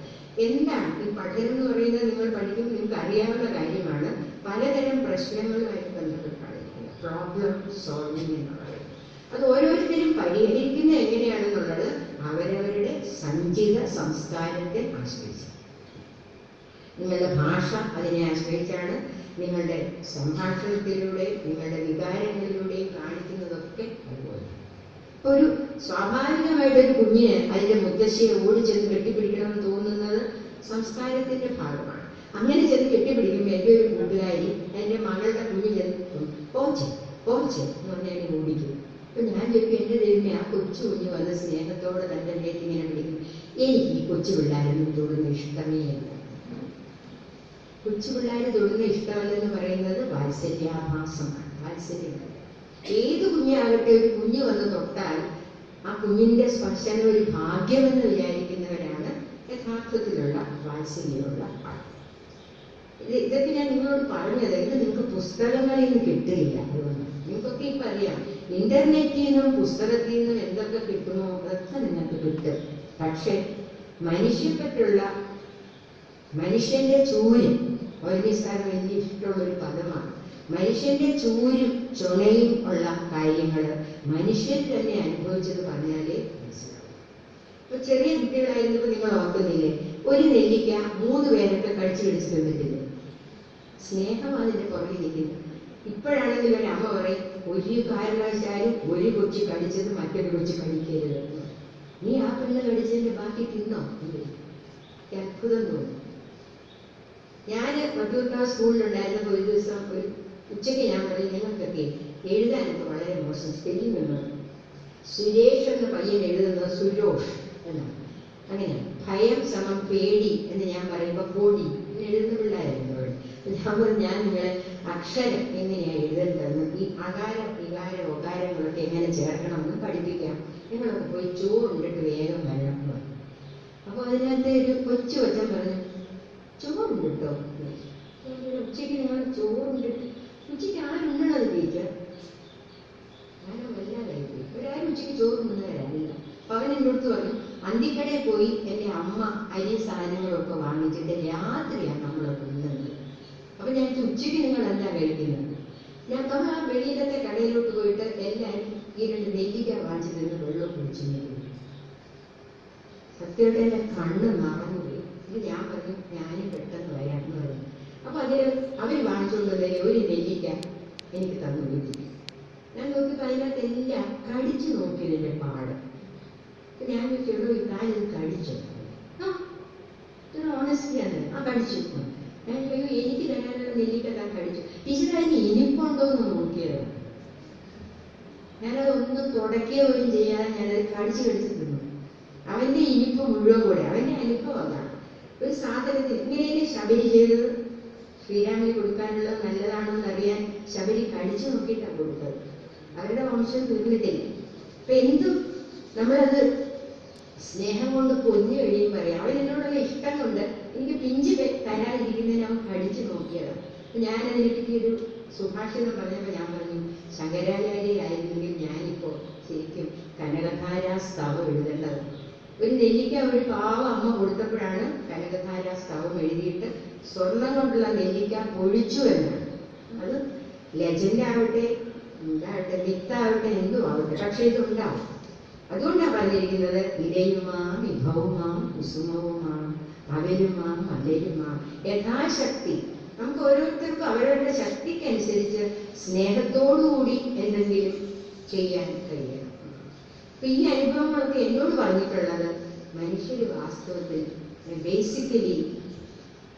എന്താണ് ഈ പഠനം എന്ന് പറയുന്നത്? നിങ്ങൾ പഠിക്കുമ്പോൾ നിങ്ങൾക്ക് അറിയാവുന്ന കാര്യമാണ്. പലതരം പ്രശ്നങ്ങളുമായിട്ട് ബന്ധപ്പെട്ടാണ് പ്രോബ്ലം സോൾവിങ് എന്ന് പറയുന്നത്. അത് ഓരോരുത്തരും പരിഹരിക്കുന്നത് എങ്ങനെയാണെന്നുള്ളത് അവരവരുടെ സഞ്ചിത സംസ്കാരത്തെ ആശ്രയിച്ചു. നിങ്ങളുടെ ഭാഷ അതിനെ ആശ്രയിച്ചാണ്. നിങ്ങളുടെ സംഭാഷണത്തിലൂടെ, നിങ്ങളുടെ വികാരങ്ങളിലൂടെയും കാണിക്കുന്നതൊക്കെ അതുപോലെ. ഒരു സ്വാഭാവികമായിട്ടൊരു കുഞ്ഞിന് അതിന്റെ മുത്തശ്ശിയെ ഓടിച്ചെന്ന് കെട്ടിപ്പിടിക്കണമെന്ന് തോന്നുന്നത് സംസ്കാരത്തിന്റെ ഭാഗമാണ്. അങ്ങനെ ചെന്ന് കെട്ടിപ്പിടിക്കുമ്പോൾ എൻ്റെ ഒരു കൂട്ടുകാരി എൻ്റെ മകളുടെ കുഞ്ഞു ചെന്ന് പോച്ചെ പോച്ചെ എന്ന് പറഞ്ഞാൽ എന്നെ ഓടിക്കും. അപ്പൊ ഞാൻ ചോദിക്കും, എൻ്റെ ദൈവമേ, ആ കൊച്ചു കുഞ്ഞ് വന്ന് സ്നേഹത്തോടെ തൻ്റെ അടുത്ത് ഇങ്ങനെ പിടിക്കും. എനിക്ക് ഈ കൊച്ചു പിള്ളേരൊന്നും തൊടുന്ന ഇഷ്ടമേ അല്ല. കൊച്ചു പിള്ളേർ തൊടുന്ന ഇഷ്ടമല്ലെന്ന് പറയുന്നത് വാത്സല്യാഭാസമാണ്, വാത്സല്യമല്ല. ഏത് കുഞ്ഞാകട്ടെ, ഒരു കുഞ്ഞ് വന്ന് തൊട്ടാൽ ആ കുഞ്ഞിന്റെ സ്പർശനം ഒരു ഭാഗ്യമെന്ന് വിചാരിക്കുന്നവരാണ് യഥാർത്ഥത്തിലുള്ള വാത്സല്യമുള്ള ആൾ. ഇതൊക്കെ ഞാൻ നിങ്ങളോട് പറഞ്ഞത്, ഇത് നിങ്ങൾക്ക് പുസ്തകങ്ങളിൽ നിന്ന് കിട്ടില്ല. അതുകൊണ്ട് നിങ്ങൾക്കൊക്കെ ഇപ്പം അറിയാം, ഇന്റർനെറ്റിൽ നിന്നും പുസ്തകത്തിൽ നിന്നും എന്തൊക്കെ കിട്ടുമോ അതൊക്കെ നിങ്ങൾക്ക് കിട്ടും. പക്ഷെ മനുഷ്യപ്പറ്റുള്ള, മനുഷ്യന്റെ ചൂരും, ഓർമ്മിസ്ഥാനം എനിക്ക് ഇഷ്ടമുള്ളൊരു പദമാണ്. മനുഷ്യന്റെ ചൂരും ചുണയും ഉള്ള കാര്യങ്ങൾ മനുഷ്യർ തന്നെ അനുഭവിച്ചത് പറഞ്ഞാലേ മനസ്സിലാവും. ഇപ്പൊ ചെറിയ കുട്ടികളായിരുന്നപ്പോൾ നിങ്ങൾ ഓർക്കുന്നില്ലേ, ഒരു നെല്ലിക്ക 3 പേരൊക്കെ കഴിച്ചു പിടിച്ച് തന്നിട്ടില്ലേ? സ്നേഹം അതിന്റെ പുറകിലിരിക്കുന്നു. ഇപ്പോഴാണെങ്കിൽ ഒരു അമ്മ പറയും, ഒരു കാരണവശാലും ഒരു കൊച്ചു കടിച്ചത് മറ്റൊരു കൊച്ചു കഴിക്കരുത്. നീ ആ പെണ്ണ് കടിച്ചതിന്റെ ബാക്കി തിന്നോ? അത്ഭുതം തോന്നും. ഞാൻ മറ്റൂർക്കാവ് സ്കൂളിലുണ്ടായിരുന്നപ്പോൾ ഒരു ദിവസം ഒരു ഉച്ചയ്ക്ക് ഞാൻ പറയും, ഞങ്ങൾക്കൊക്കെ എഴുതാനൊക്കെ വളരെ മോശം സ്പെല്ലിംഗ് എന്നാണ്. സുരേഷ് എന്ന പയ്യൻ എഴുതുന്നത് സുരോഷ് എന്നാണ്. അങ്ങനെ ഭയം സമം പേടി എന്ന് ഞാൻ പറയുമ്പോൾ കോടി എഴുതുന്ന പിള്ളേരായിരുന്നു അവിടെ. ഞാൻ പറഞ്ഞു, ഞാൻ നിങ്ങളെ അക്ഷരം എങ്ങനെയാണ് എഴുതേണ്ടതെന്ന്, ഈ അകാരം വികാരം ഒകാരങ്ങളൊക്കെ എങ്ങനെ ചേർക്കണമെന്ന് പഠിപ്പിക്കാം. നിങ്ങളൊക്കെ പോയി ചോറുണ്ടിട്ട് വേഗം വരണം എന്ന് പറഞ്ഞു. അപ്പോൾ അതിനകത്ത് ഒരു കൊച്ചു കൊച്ചൻ പറഞ്ഞു, ചോറുണ്ട് കേട്ടോ. ഉച്ചയ്ക്ക് നിങ്ങൾ ചോറുണ്ടിട്ട് ഉച്ചയ്ക്ക് ആരുണ്ടത് ടീച്ചർ? ഞാനോ വല്ലാതായി പോയി. ഒരാരും ഉച്ചയ്ക്ക് ചോറുണ്ടെന്നവരല്ല. അപ്പൊ അവൻ എൻ്റെ അടുത്ത് പറഞ്ഞു, അന്തിക്കടയിൽ പോയി എൻ്റെ അമ്മ അരി സാധനങ്ങളൊക്കെ വാങ്ങിച്ചിട്ട് രാത്രിയാണ് നമ്മളൊക്കെ ഉണ്ടെന്നത്. അപ്പൊ ഞാൻ ഉച്ചയ്ക്ക് നിങ്ങൾ എന്താ കഴിക്കുന്നത്? ഞാൻ നമ്മൾ ആ വെളിയിലത്തെ കടയിലോട്ട് പോയിട്ട് എല്ലാവരും ഈ 2 നെല്ലിക്ക വാങ്ങിച്ചു തരുന്ന വെള്ളം കുടിച്ചിരുന്നു. സത്യമായിട്ട് എൻ്റെ കണ്ണ് മറന്നുപോയി. ഇത് ഞാൻ പറഞ്ഞു, ഞാനും പെട്ടെന്ന് വരാമെന്ന് പറഞ്ഞു. അപ്പൊ അതിൽ അവർ വാങ്ങിച്ചുകൊണ്ടുവന്നേ ഒരു നെല്ലിക്ക എനിക്ക് തന്നു വീട്ടിൽ. ഞാൻ നോക്കിയപ്പോൾ അതിനകത്ത് എല്ലാം കടിച്ചു നോക്കിയതിൻ്റെ പാട്. ഞാൻ ചോദിച്ചോളൂ, ഞാനിത് കഴിച്ചു. ഓണസ്റ്റിയാണ്. ആ കഴിച്ചു. ഞാൻ ചോദിക്കും, എനിക്ക് തരാനുള്ള നെല്ലിക്ക താൻ കഴിച്ചു. ടീച്ചർ അതിന് ഇനിപ്പുണ്ടോ എന്ന് നോക്കിയത്. ഞാനത് ഒന്നും തുടക്കിയ പോലും ചെയ്യാതെ ഞാനത് കടിച്ചു തിന്നു. അവന്റെ ഇനിപ്പ് മുഴുവൻ കൂടെ, അവന്റെ അനുഭവം അതാണ്. ഒരു സാധനത്തിൽ ഇങ്ങനെയല്ലേ ശബരി ചെയ്തത്? ശ്രീരാമിന് കൊടുക്കാനുള്ളത് നല്ലതാണോ എന്നറിയാൻ ശബരി കടിച്ചു നോക്കിയിട്ടാണ് കൊടുത്തത്. അവരുടെ വംശം തീർന്നിട്ടില്ല. അപ്പൊ എന്തും നമ്മളത് സ്നേഹം കൊണ്ട് പൊന്നു കഴിയും പറയാം. അവൻ എന്നോടുള്ള ഇഷ്ടം കൊണ്ട് എനിക്ക് പിഞ്ച് തരാതിരിക്കുന്നതിന് അവൻ കടിച്ചു നോക്കിയതാണ്. ഞാൻ അതിനെപ്പറ്റി ഒരു സുഭാഷിതം പറഞ്ഞപ്പോൾ ഞാൻ പറഞ്ഞു, ശങ്കരാചാര്യയായിരുന്നെങ്കിൽ ഞാനിപ്പോ ശരിക്കും കനകധാരാ സ്തവം എഴുതേണ്ടത്. ഒരു നെല്ലിക്ക ഒരു പാവ അമ്മ കൊടുത്തപ്പോഴാണ് കനകധാരാ സ്തവം എഴുതിയിട്ട് സ്വർണം കൊണ്ടുള്ള നെല്ലിക്ക പൊഴിച്ചു എന്നാണ്. അത് ലെജൻഡ് ആവട്ടെ, എന്താവട്ടെ, മിത്താവട്ടെ, എന്തും ആവട്ടെ, പക്ഷെ ഇതുണ്ടാവും. അതുകൊണ്ടാണ് പറഞ്ഞിരിക്കുന്നത്, ഇലയുമാം വിഭവുമാം കുസുമവുമാം അവലുമാം മലരുമാം യഥാശക്തി. നമുക്ക് ഓരോരുത്തർക്കും അവരവരുടെ ശക്തിക്കനുസരിച്ച് സ്നേഹത്തോടുകൂടി എന്തെങ്കിലും ചെയ്യാൻ കഴിയണം. അപ്പൊ ഈ അനുഭവങ്ങളൊക്കെ എന്നോട് പറഞ്ഞിട്ടുള്ളത്, മനുഷ്യർ വാസ്തവത്തിൽ basically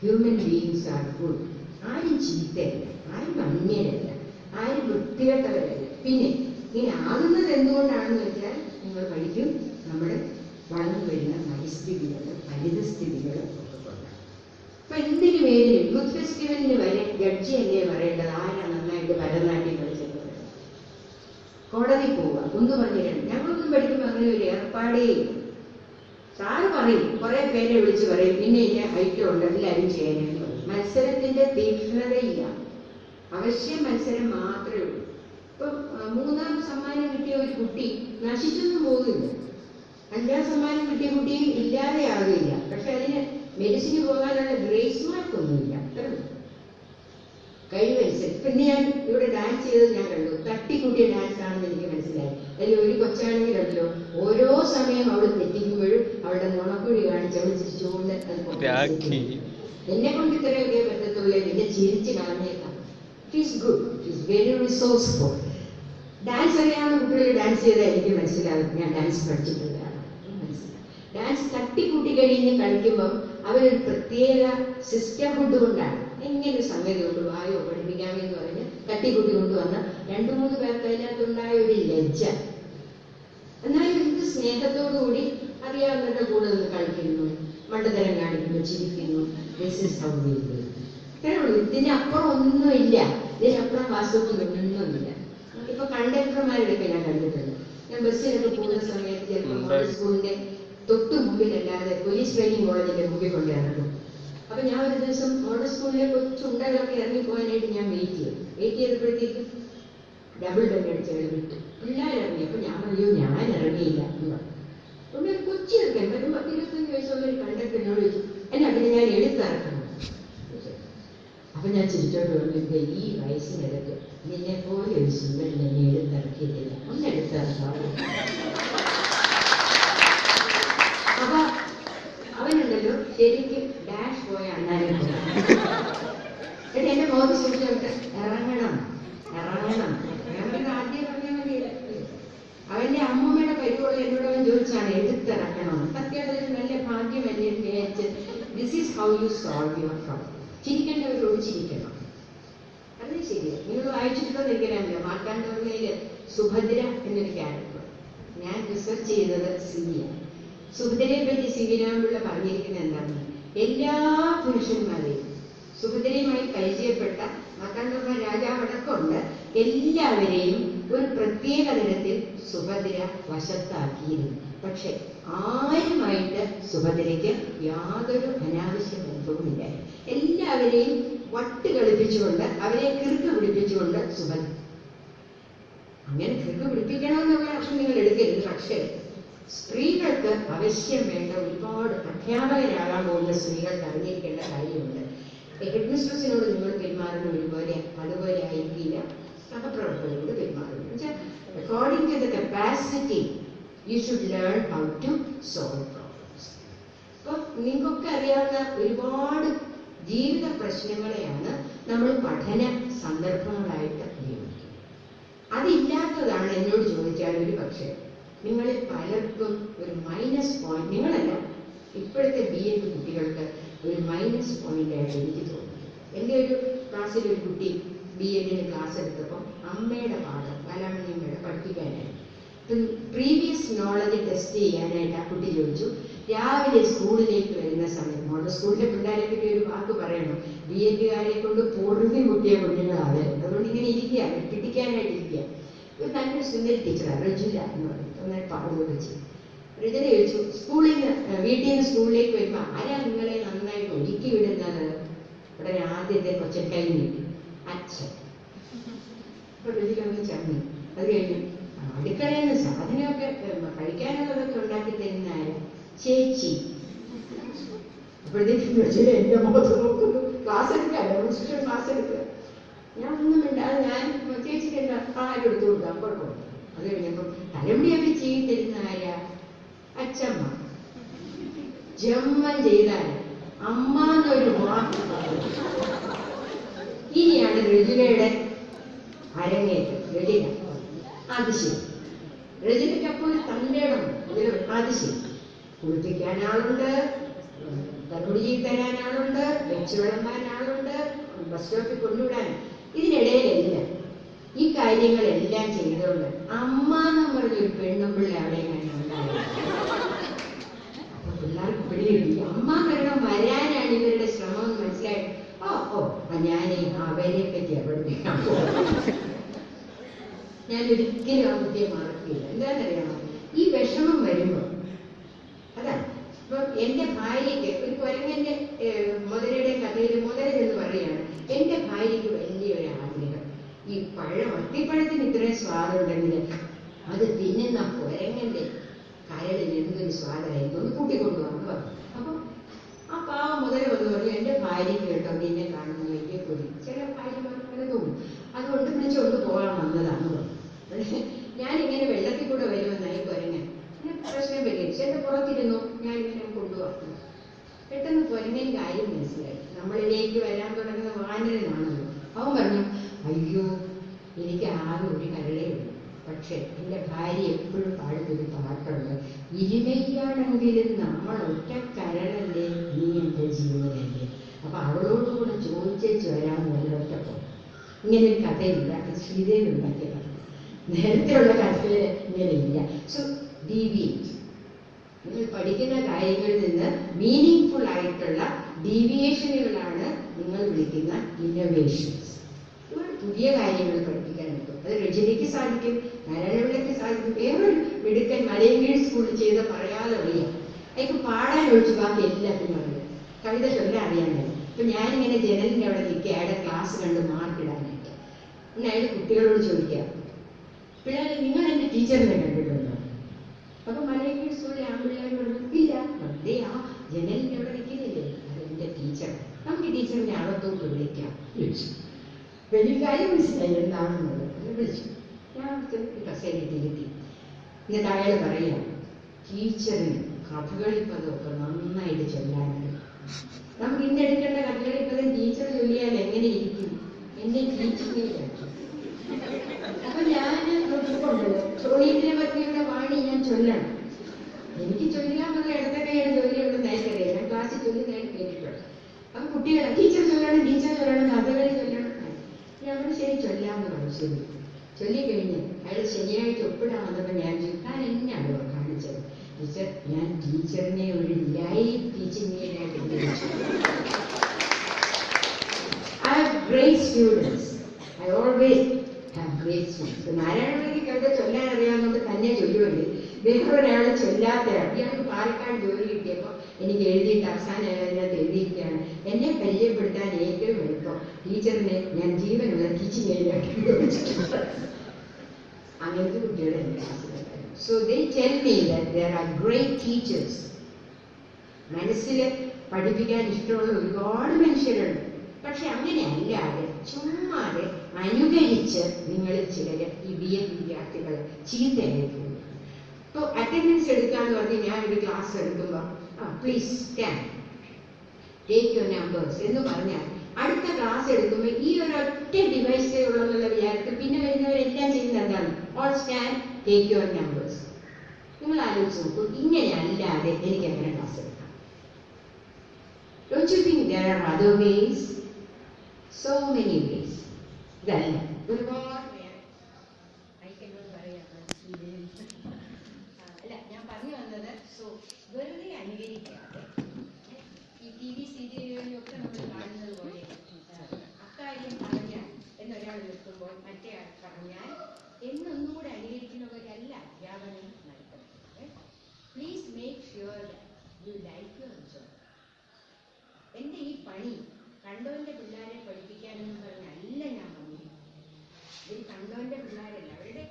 human beings are good. ആരും ചീത്തയല്ല, ആരും അന്യരല്ല, ആരും വൃത്തികെട്ടവരല്ല. പിന്നെ ഇങ്ങനെ ആകുന്നത് എന്തുകൊണ്ടാണെന്ന് വെച്ചാൽ നിങ്ങൾ പഠിക്കും, നമ്മുടെ വളർന്നു വരുന്ന പരിസ്ഥിതികൾ, പരിതസ്ഥിതികൾ ഒക്കെ കൊണ്ടാണ്. അപ്പൊ എന്തിനു പേരിലും യൂത്ത് ഫെസ്റ്റിവലിന് വരെ ജഡ്ജി അല്ലേ പറയേണ്ടത് ആരാണ് നന്നായിട്ട് ഭരതനാട്യം കളിച്ചത്? കോടതി പോവുക, ഒന്ന് പറഞ്ഞിട്ടുണ്ട്. ഞങ്ങളൊന്നും പഠിക്കുമ്പോൾ അങ്ങനെ ഒരു ഏർപ്പാടേ ഇല്ല. സാറ് പറയും, കുറെ പേരെ വിളിച്ച് പറയും, പിന്നെ ഇങ്ങനെ ഐറ്റം ഉണ്ട്, എല്ലാവരും ചെയ്യാനെന്ന് പറയും. മത്സരത്തിന്റെ തീക്ഷ്ണതയില്ല, അവശ്യ മത്സരം മാത്രമേ ഉള്ളൂ. ഇപ്പൊ 3ാം സമ്മാനം കിട്ടിയ ഒരു കുട്ടി നശിച്ചൊന്നും പോകുന്നില്ല. 5ാം സമ്മാനം കിട്ടിയ കുട്ടിയും ഇല്ലാതെയാകില്ല. പക്ഷെ അതിന് മെഡിസിന് പോകാനുള്ള ഗ്രേസ് മാർക്കൊന്നുമില്ല. അത്ര കഴിവനുസരിച്ച്. പിന്നെ ഞാൻ ഇവിടെ ഡാൻസ് ചെയ്തത് ഞാൻ കണ്ടു, തട്ടിക്കൂട്ടിയ ഡാൻസ് ആണെന്ന് എനിക്ക് മനസ്സിലായി. അതിൽ ഒരു കൊച്ചാണെങ്കിലല്ലോ ഓരോ സമയം അവൾ തെറ്റിക്കുമ്പോഴും അവളുടെ നുണക്കുഴി കാണിച്ച് അവൾ ചിരിച്ചുകൊണ്ട് അത് എന്നെ കൊണ്ട് ഇത്രയൊക്കെ പറ്റത്തുള്ളൂ, എന്നെ ചിരിച്ച് കളഞ്ഞേക്കാം. It is good, it is very resourceful. Dance അറിയാവുന്ന കുട്ടികൾ ഡാൻസ് ചെയ്താൽ എനിക്ക് മനസ്സിലാകും ഞാൻ ഡാൻസ് പഠിച്ചിട്ടുള്ളതാണ്. മനസ്സിലാവും. ഡാൻസ് തട്ടിക്കൂട്ടി കഴിഞ്ഞ് കളിക്കുമ്പം അവരൊരു പ്രത്യേക സിസ്റ്റർഹുഡ് കൊണ്ടാണ് എങ്ങനെ സംഗതി കൊണ്ട് വായോ പഠിപ്പിക്കാമെന്ന് പറഞ്ഞ് തട്ടിക്കൂട്ടി കൊണ്ടുവന്ന 2-3 പേർക്ക് അതിനകത്തുണ്ടായ ഒരു ലജ്ജ. എന്നാലും ഇത് സ്നേഹത്തോടുകൂടി അറിയാവുന്നവരുടെ കൂടെ നിന്ന് കളിക്കുന്നു, മണ്ടത്തരം കാണിക്കുന്നു, ചിരിക്കുന്നു. This is how we live. ഇത്രേ ഉള്ളൂ. ഇതിനപ്പുറം ഒന്നുമില്ല. ഇതിനപ്പുറം വാസ്തവമൊന്നുമില്ല. ഇപ്പൊ കണ്ടക്ടർമാരുടെയൊക്കെ ഞാൻ കണ്ടിട്ടുണ്ട്. ഞാൻ ബസ്സിലൊക്കെ പോകുന്ന സമയത്ത് ചിലപ്പോൾ മോഡൽ സ്കൂളിന്റെ തൊട്ടു മുമ്പിലല്ലാതെ പോലീസ് ട്രെയിനിങ് കോളേജിന്റെ മുമ്പിൽ കൊണ്ട് ഇറങ്ങും. അപ്പൊ ഞാൻ ഒരു ദിവസം മോഡൽ സ്കൂളിലെ കൊച്ചുണ്ടകളൊക്കെ ഇറങ്ങിപ്പോകാനായിട്ട് ഞാൻ വെയിറ്റ് ചെയ്തപ്പോഴത്തേക്കും ഡബിൾ ബെൽ അടിച്ച് വിട്ടു. പിള്ളേരിറങ്ങി. അപ്പൊ ഞാൻ പറയൂ ഞാൻ ഇറങ്ങിയില്ല എന്ന് പറഞ്ഞു. അതുകൊണ്ട് ഒരു കൊച്ചി ഇറക്കാൻ വരും 10-25 വയസ്സുള്ള ഒരു കണ്ടക്ടറിനോട് ചോദിച്ചു എന്നെ അതിന് ഞാൻ എടുത്തിറക്കണം. അപ്പൊ ഞാൻ ചിരിച്ചോട്ട് പറഞ്ഞു, ഈ വയസ്സിനിടയ്ക്ക് നിന്നെ പോലെ ഒരു സുന്ദരൻ എന്നെ എടുത്തിറക്കിയിട്ടില്ല, ഒന്ന് എടുത്തിറക്കാവൂ. അപ്പൊ അവനുണ്ടല്ലോ ശരിക്കും ഡാഷ് പോയ അണ്ണാനെ എന്നിട്ട് എന്റെ മുഖത്ത് സൂക്ഷിച്ചിട്ട് ഇറങ്ങണം ഇറങ്ങണം ഇറങ്ങണം ആദ്യം പറഞ്ഞാൽ മതി. അവന്റെ അമ്മൂമ്മയുടെ പരിപാടി എന്നോട് അവൻ ചോദിച്ചാണ് എടുത്തിറക്കണം. സത്യത്തിൽ നല്ല ഭാഗ്യം എന്നെ വിചാരിച്ച് this is how you solve your problem. ചിരിക്കേണ്ടവരോട് ചിരിക്കണം. അത് ശരിയാണ്. നിങ്ങൾ വായിച്ചിട്ടുണ്ടോ എനിക്കറിയാമല്ലോ, മാർത്താണ്ഡവർമ്മയില് സുഭദ്ര എന്നൊരു ക്യാരക്ടർ. ഞാൻ റിസർച്ച് ചെയ്തത് സിവിയാണ്. സുഭദ്രയെ പറ്റി സി.വി. രാമപിള്ള പറഞ്ഞിരിക്കുന്നത് എന്താണ്, എല്ലാ പുരുഷന്മാരെയും സുഭദ്രയുമായി പരിചയപ്പെട്ട മാർത്താണ്ഡവർമ്മ രാജാവടക്കമുണ്ട് എല്ലാവരെയും ഒരു പ്രത്യേക തരത്തിൽ സുഭദ്ര വശത്താക്കിയിരുന്നു. പക്ഷെ ആരുമായിട്ട് സുഭദ്രയ്ക്ക് യാതൊരു അനാവശ്യ ബന്ധവുമില്ല. എല്ലാവരെയും വട്ട് കളിപ്പിച്ചുകൊണ്ട് അവരെ കിറുക്ക് പിടിപ്പിച്ചുകൊണ്ട് സുഭദ്ര. അങ്ങനെ കിറുക്ക് പിടിപ്പിക്കണമെന്നുള്ള അർത്ഥം നിങ്ങൾ എടുക്കരുത്. പക്ഷേ സ്ത്രീകൾക്ക് ആവശ്യം വേണ്ട ഒരുപാട് അധ്യാപകരാകാൻ പോകുന്ന സ്ത്രീകൾക്ക് അറിഞ്ഞിരിക്കേണ്ട കാര്യമുണ്ട്. ഹെഡ് മിസ്ട്രസിനോട് നിങ്ങൾ പെരുമാറുന്ന ഒരുപോലെ അതുപോലെ ആയിരിക്കില്ല സഹപ്രവർത്തകരോട് പെരുമാറുന്നത്. എന്നുവെച്ചാൽ according to the capacity you should learn how to solve problems. അപ്പൊ നിങ്ങൾക്കൊക്കെ അറിയാവുന്ന ഒരുപാട് ജീവിത പ്രശ്നങ്ങളെയാണ് നമ്മൾ പഠന സന്ദർഭങ്ങളായിട്ട് ഉപയോഗിക്കുന്നത്. അതില്ലാത്തതാണ് എന്നോട് ചോദിച്ചാൽ ഒരു പക്ഷേ നിങ്ങളിൽ പലർക്കും ഒരു മൈനസ് പോയിന്റ്, നിങ്ങളല്ല ഇപ്പോഴത്തെ BEd കുട്ടികൾക്ക് ഒരു മൈനസ് പോയിന്റ് ആയിട്ട് എനിക്ക് തോന്നുന്നു. എൻ്റെ ഒരു ക്ലാസ്സിൽ ഒരു കുട്ടി BEdന് ക്ലാസ് എടുത്തപ്പോൾ അമ്മയുടെ പാഠം ബാലാമണിയമ്മയുടെ പഠിപ്പിക്കാനായിട്ട് പ്രീവിയസ് നോളജ് ടെസ്റ്റ് ചെയ്യാനായിട്ട് ആ കുട്ടി ചോദിച്ചു. രാവിലെ സ്കൂളിലേക്ക് വരുന്ന സമയം, മോഡൽ സ്കൂളിലെ പിള്ളേരെ പറ്റി ഒരു വാക്ക് പറയണം, BEdകാരെ കൊണ്ട് പൊറുതി മുട്ടിയ കുഞ്ഞുങ്ങളാണ്. അതുകൊണ്ട് ഇങ്ങനെ ഇരിക്കുക, പിടിക്കാനായിട്ടിരിക്കുക. ഒരു നല്ലൊരു സുന്ദരി ടീച്ചറാണ് റജില എന്ന് പറയും. നന്നായി പാടുകയൊക്കെ ചെയ്യും. രജന ചോദിച്ചു, വീട്ടിൽ നിന്ന് സ്കൂളിലേക്ക് വരുമ്പോൾ ആരാ നിങ്ങളെ നന്നായിട്ട് ഒരുക്കി വിടുന്നത്? ഉടനെ ആദ്യത്തെ കൊച്ചക്കൈ നീട്ടി അച്ഛൻ. അപ്പൊ രജില ഒന്ന് ചമ്മി. അത് കഴിഞ്ഞു അടുക്കളയിൽ നിന്ന് സാധനമൊക്കെ കഴിക്കാനുള്ളതൊക്കെ ഉണ്ടാക്കി തരുന്ന ആരാ? ചേച്ചി. അപ്പോഴത്തേക്കും രജില എന്റെ മുഖത്ത് നോക്കുന്നു. ക്ലാസ് എടുക്കുക, ക്ലാസ് എടുക്കുക. ഞാൻ ഒന്നും മിണ്ടാതെ ഞാൻ ചേച്ചിക്ക് എന്താ ആരും എടുത്തു കൊടുക്കാം, കുഴപ്പമില്ല. അത് കഴിഞ്ഞപ്പോൾ തലമുടിയൊക്കെ ചെയ്ത് തരുന്ന ആരാ? അച്ഛമ്മ. ജമ്മം ചെയ്താൽ അമ്മ എന്നൊരു വാക്ക് പറഞ്ഞു. ഇനിയാണ് രജിലയുടെ അരങ്ങേറ്റം. രജില അത് ശരി. രജിലയ്ക്ക് അപ്പോൾ ഒരു തന്റേടം. അത് ശരി. കുളിപ്പിക്കാൻ ആളുണ്ട്, തലമുടി ചെയ്ത് തരാൻ ആളുണ്ട്, വെച്ച് വിളമ്പാൻ ആളുണ്ട്, ബസ് സ്റ്റോപ്പിൽ കൊണ്ടുവിടാൻ. ഇതിനിടയിലെല്ലാം ഈ കാര്യങ്ങളെല്ലാം ചെയ്തുകൊണ്ട് അമ്മ എന്ന് പറഞ്ഞൊരു പെണ്ണും പിള്ളേ അവിടെ ഉണ്ടായത്. അപ്പൊ പിള്ളേർക്ക് പിടികിട്ടി അമ്മ കാരണം വരാനാണ് ഇവരുടെ ശ്രമം എന്ന് മനസ്സിലായി. ഞാൻ അവരെ പറ്റി പഠിപ്പിക്കാൻ പോകും. ഞാൻ ഒരിക്കലും ആ കുട്ടിയെ മറക്കില്ല. എന്താണെന്നറിയാമോ, ഈ വിഷമം വരുമ്പോൾ അതാണ്. ഇപ്പൊ എന്റെ ഭാര്യയ്ക്ക് ഒരു കുരങ്ങന്റെ മുതലയുടെ കഥയിൽ മുതലൻ എന്ന് പറയുകയാണ്, എന്റെ ഭാര്യയ്ക്ക് വലിയൊരു ആഗ്രഹം, ഈ അത്തിപ്പഴത്തിന് ഇത്രയും സ്വാദുണ്ടെങ്കിൽ അത് തിന്നുന്ന കുരങ്ങന്റെ കരളിൽ എന്തൊരു സ്വാദായിരുന്നു, ഒന്ന് കൂട്ടിക്കൊണ്ടുപോകാൻ പറഞ്ഞു. അപ്പൊ ആ പാവം മുതല വന്ന് പറഞ്ഞു, എന്റെ ഭാര്യയ്ക്ക് കേട്ടോ നിന്നെ കാണുന്ന വലിയ കൊതി. ചില ഭാര്യമാർക്ക് അങ്ങനെ തോന്നും, അതുകൊണ്ട് വിളിച്ചുകൊണ്ട് പോകാൻ വന്നതാണ് പറഞ്ഞു. ഞാനിങ്ങനെ വെള്ളത്തിൽ കൂടെ വരുമെന്നായി കുരങ്ങൻ. പ്രശ്നം പരിഹരിച്ചു. എന്റെ പുറത്തിരുന്നു, ഞാനിങ്ങനെ കൊണ്ടുപോകുന്നു. പെട്ടെന്ന് കുരങ്ങൻ കാര്യം മനസ്സിലായി. നമ്മളിലേക്ക് വരാൻ തുടങ്ങുന്ന വാനരനാണല്ലോ. അവൻ പറഞ്ഞു, അയ്യോ എനിക്ക് ആകെ ഒരു കരളേ ഉള്ളൂ, പക്ഷെ എൻ്റെ ഭാര്യ എപ്പോഴും പാടുന്നൊരു പാട്ടുണ്ട്, ഇരുമയ്യാണെങ്കിലും നമ്മൾ ഒറ്റ കരളല്ലേ, നീ എൻ്റെ ജീവനല്ലേ. അപ്പൊ അവളോടുകൂടെ ചോദിച്ചു വരാമെന്ന് ഒറ്റപ്പോ. ഇങ്ങനൊരു കഥയില്ല, ശ്രീദേവി ഉണ്ടാക്കിയതാണ്. നേരത്തെയുള്ള കഥയിൽ ഇങ്ങനെയില്ല. സോ ഡീവിയേറ്റ്, നിങ്ങൾ പഠിക്കുന്ന കാര്യങ്ങളിൽ നിന്ന് മീനിങ് ആയിട്ടുള്ള ഡീവിയേഷനുകളാണ് നിങ്ങൾ വിളിക്കുന്ന ഇന്നോവേഷൻസ്. പുതിയ കാര്യങ്ങൾ പഠിപ്പിക്കാൻ പറ്റും. അത് രജനിക്ക് സാധിക്കും, നാരായണപിള്ളയ്ക്ക് സാധിക്കും. വേറൊരു മിടുക്കൻ മലയങ്കീഴ് സ്കൂളിൽ ചെയ്ത പറയാതെ അറിയാം. അയാൾക്ക് പാടാൻ ഒഴിച്ച് ബാക്കി എല്ലാത്തിനും അറിയാം. കവിത ചൊല്ലാൻ അറിയാൻ. ഇപ്പൊ ഞാനിങ്ങനെ ജനലിൻ്റെ അവിടെ നിൽക്കുക, അയാളുടെ ക്ലാസ് കണ്ട് മാർക്കിടാനായിട്ട്. പിന്നെ അയാൾ കുട്ടികളോട് ചോദിക്കാം, പിള്ളേരെ നിങ്ങൾ എൻ്റെ ടീച്ചറിനെ കണ്ടിട്ടുണ്ടോ? അപ്പൊ മലയങ്കീഴ് സ്കൂളിലെ ആൺപിള്ളേർ പറഞ്ഞു, ഇല്ല. വെറുതെ ആ ജനലിൻ്റെ അവിടെ നിൽക്കുന്നില്ലേ, അത് എൻ്റെ ടീച്ചർ, നമുക്ക് ടീച്ചറിനെ അകത്തോട്ട് വിളിക്കാം വിളിച്ചു. വലിയ കാര്യം മനസ്സിലായി എന്താണെന്നുള്ളത്. വിളിച്ചു. ഞാൻ കസേരയിലിരുത്തി. എന്നിട്ട് അയാൾ പറയാം, ടീച്ചറിന് കഥകളിപ്പതൊക്കെ നന്നായിട്ട് ചൊല്ലാനുണ്ട്. നമുക്ക് ഇന്ന് എടുക്കേണ്ട കഥകളിപ്പതം ടീച്ചർ ചൊല്ലിയാൽ എങ്ങനെ ഇരിക്കും? എന്നെ ടീച്ചിങ്ങിലാക്കി. അപ്പൊ ഞാൻ നോക്കിക്കൊണ്ടല്ലോ, സോണീറ്റിനെ പറ്റിയുടെ വാണി ഞാൻ ചൊല്ലണം. എനിക്ക് ചൊല്ലാന്നുള്ള ഇടത്തൊക്കെയാണ് ചൊല്ലിയുള്ള നേരിട്ടറിയാം. ഞാൻ ക്ലാസ്സിൽ ചൊല്ലി നേരിട്ട് കേട്ടിട്ടുണ്ട്. അപ്പൊ കുട്ടികളെ ടീച്ചർ ചൊല്ലണം, ടീച്ചർ ചൊല്ലണം, കഥകളി ചൊല്ലണം. ഞങ്ങൾ ശരി ചൊല്ലാന്ന് പറഞ്ഞു. ശരി ചൊല്ലിക്കഴിഞ്ഞ് അയാൾ ശരിയായിട്ട് ഒപ്പിടാൻ വന്നപ്പോൾ ഞാൻ താൻ എന്നെയാണോ കാണിച്ചത്? ടീച്ചർ, ഞാൻ ടീച്ചറിനെ ഒരു ലൈവ് ടീച്ചിങ്ങിനായിട്ട് ഉപയോഗിച്ചു. I have great students. I always have great students. നാരായണപിള്ളയ്ക്ക് കവിത ചൊല്ലാൻ അറിയാവുന്നതുകൊണ്ട് തന്നെ ചൊല്ലുമല്ലേ. വേറൊരാളെ ചൊല്ലാത്തയാണ്. ഇയാൾക്ക് പാലക്കാട് ജോലി കിട്ടിയപ്പോൾ എനിക്ക് എഴുതിയിട്ട് അവസാനം അതിനകത്ത് എഴുതിയിരിക്കുകയാണ്, എന്നെ പരിചയപ്പെടുത്താൻ ഏറ്റവും എളുപ്പം ടീച്ചറിനെ ഞാൻ ജീവനുള്ള ടീച്ചിങ് ഏരിയയായിട്ട് ഉപയോഗിച്ചിട്ടുണ്ട്. അങ്ങനത്തെ കുട്ടികളെ എൻ്റെ ക്ലാസ്സിലുണ്ടായിരുന്നു. So they tell me that there are great teachers. മനസ്സിൽ പഠിപ്പിക്കാൻ ഇഷ്ടമുള്ള ഒരുപാട് മനുഷ്യരുണ്ട്. പക്ഷെ അങ്ങനെ അല്ലാതെ ചുമ്മാതെ അനുകരിച്ച് നിങ്ങളിൽ ചിലര് ഈ BA വിദ്യാർത്ഥികൾ ചീത്തയായി പോകും. ഇപ്പോൾ അറ്റൻഡൻസ് എടുക്കാന്ന് പറഞ്ഞ് ഞാൻ ഒരു ക്ലാസ് എടുക്കുമ്പോൾ please stand, take your numbers എന്ന് പറഞ്ഞാൽ അടുത്ത ക്ലാസ് എടുക്കുമ്പോൾ ഈ ഒരൊറ്റ ഡിവൈസേ ഉള്ളെന്നുള്ള വിചാരത്തിൽ പിന്നെ വരുന്നവരെല്ലാം ചെയ്യുന്നത് എന്താണ്? All stand, take your numbers. നിങ്ങൾ ആലോചിച്ച് നോക്കൂ, ഇങ്ങനെ അല്ലാതെ എനിക്ക് എങ്ങനെ ക്ലാസ് എടുക്കാം? Don't you think there are other ways? So many ways. ഇതല്ല ഒരുപാട് അല്ല ഞാൻ പറഞ്ഞു വന്നത്. സോ വെറുതെ അനുകരിക്കാതെ ഈ TV സീരിയലുകളിലൊക്കെ നമ്മൾ കാണുന്നത് പോലെ അക്കാര്യം പറഞ്ഞാൽ എന്നൊരാൾ നിൽക്കുമ്പോൾ മറ്റേ ആൾ പറഞ്ഞാൽ എന്നൊന്നും കൂടെ അനുകരിക്കുന്നവരല്ല അധ്യാപനം നടത്തുന്നത്. Please make sure you like your job. എൻ്റെ ഈ പണി കണ്ടവൻ്റെ പിള്ളേരെ പഠിപ്പിക്കാനെന്ന് പറഞ്ഞല്ല ഞാൻ വന്നിരിക്കുന്നത്. ഇത് കണ്ടവൻ്റെ പിള്ളേരല്ല, അവരുടെ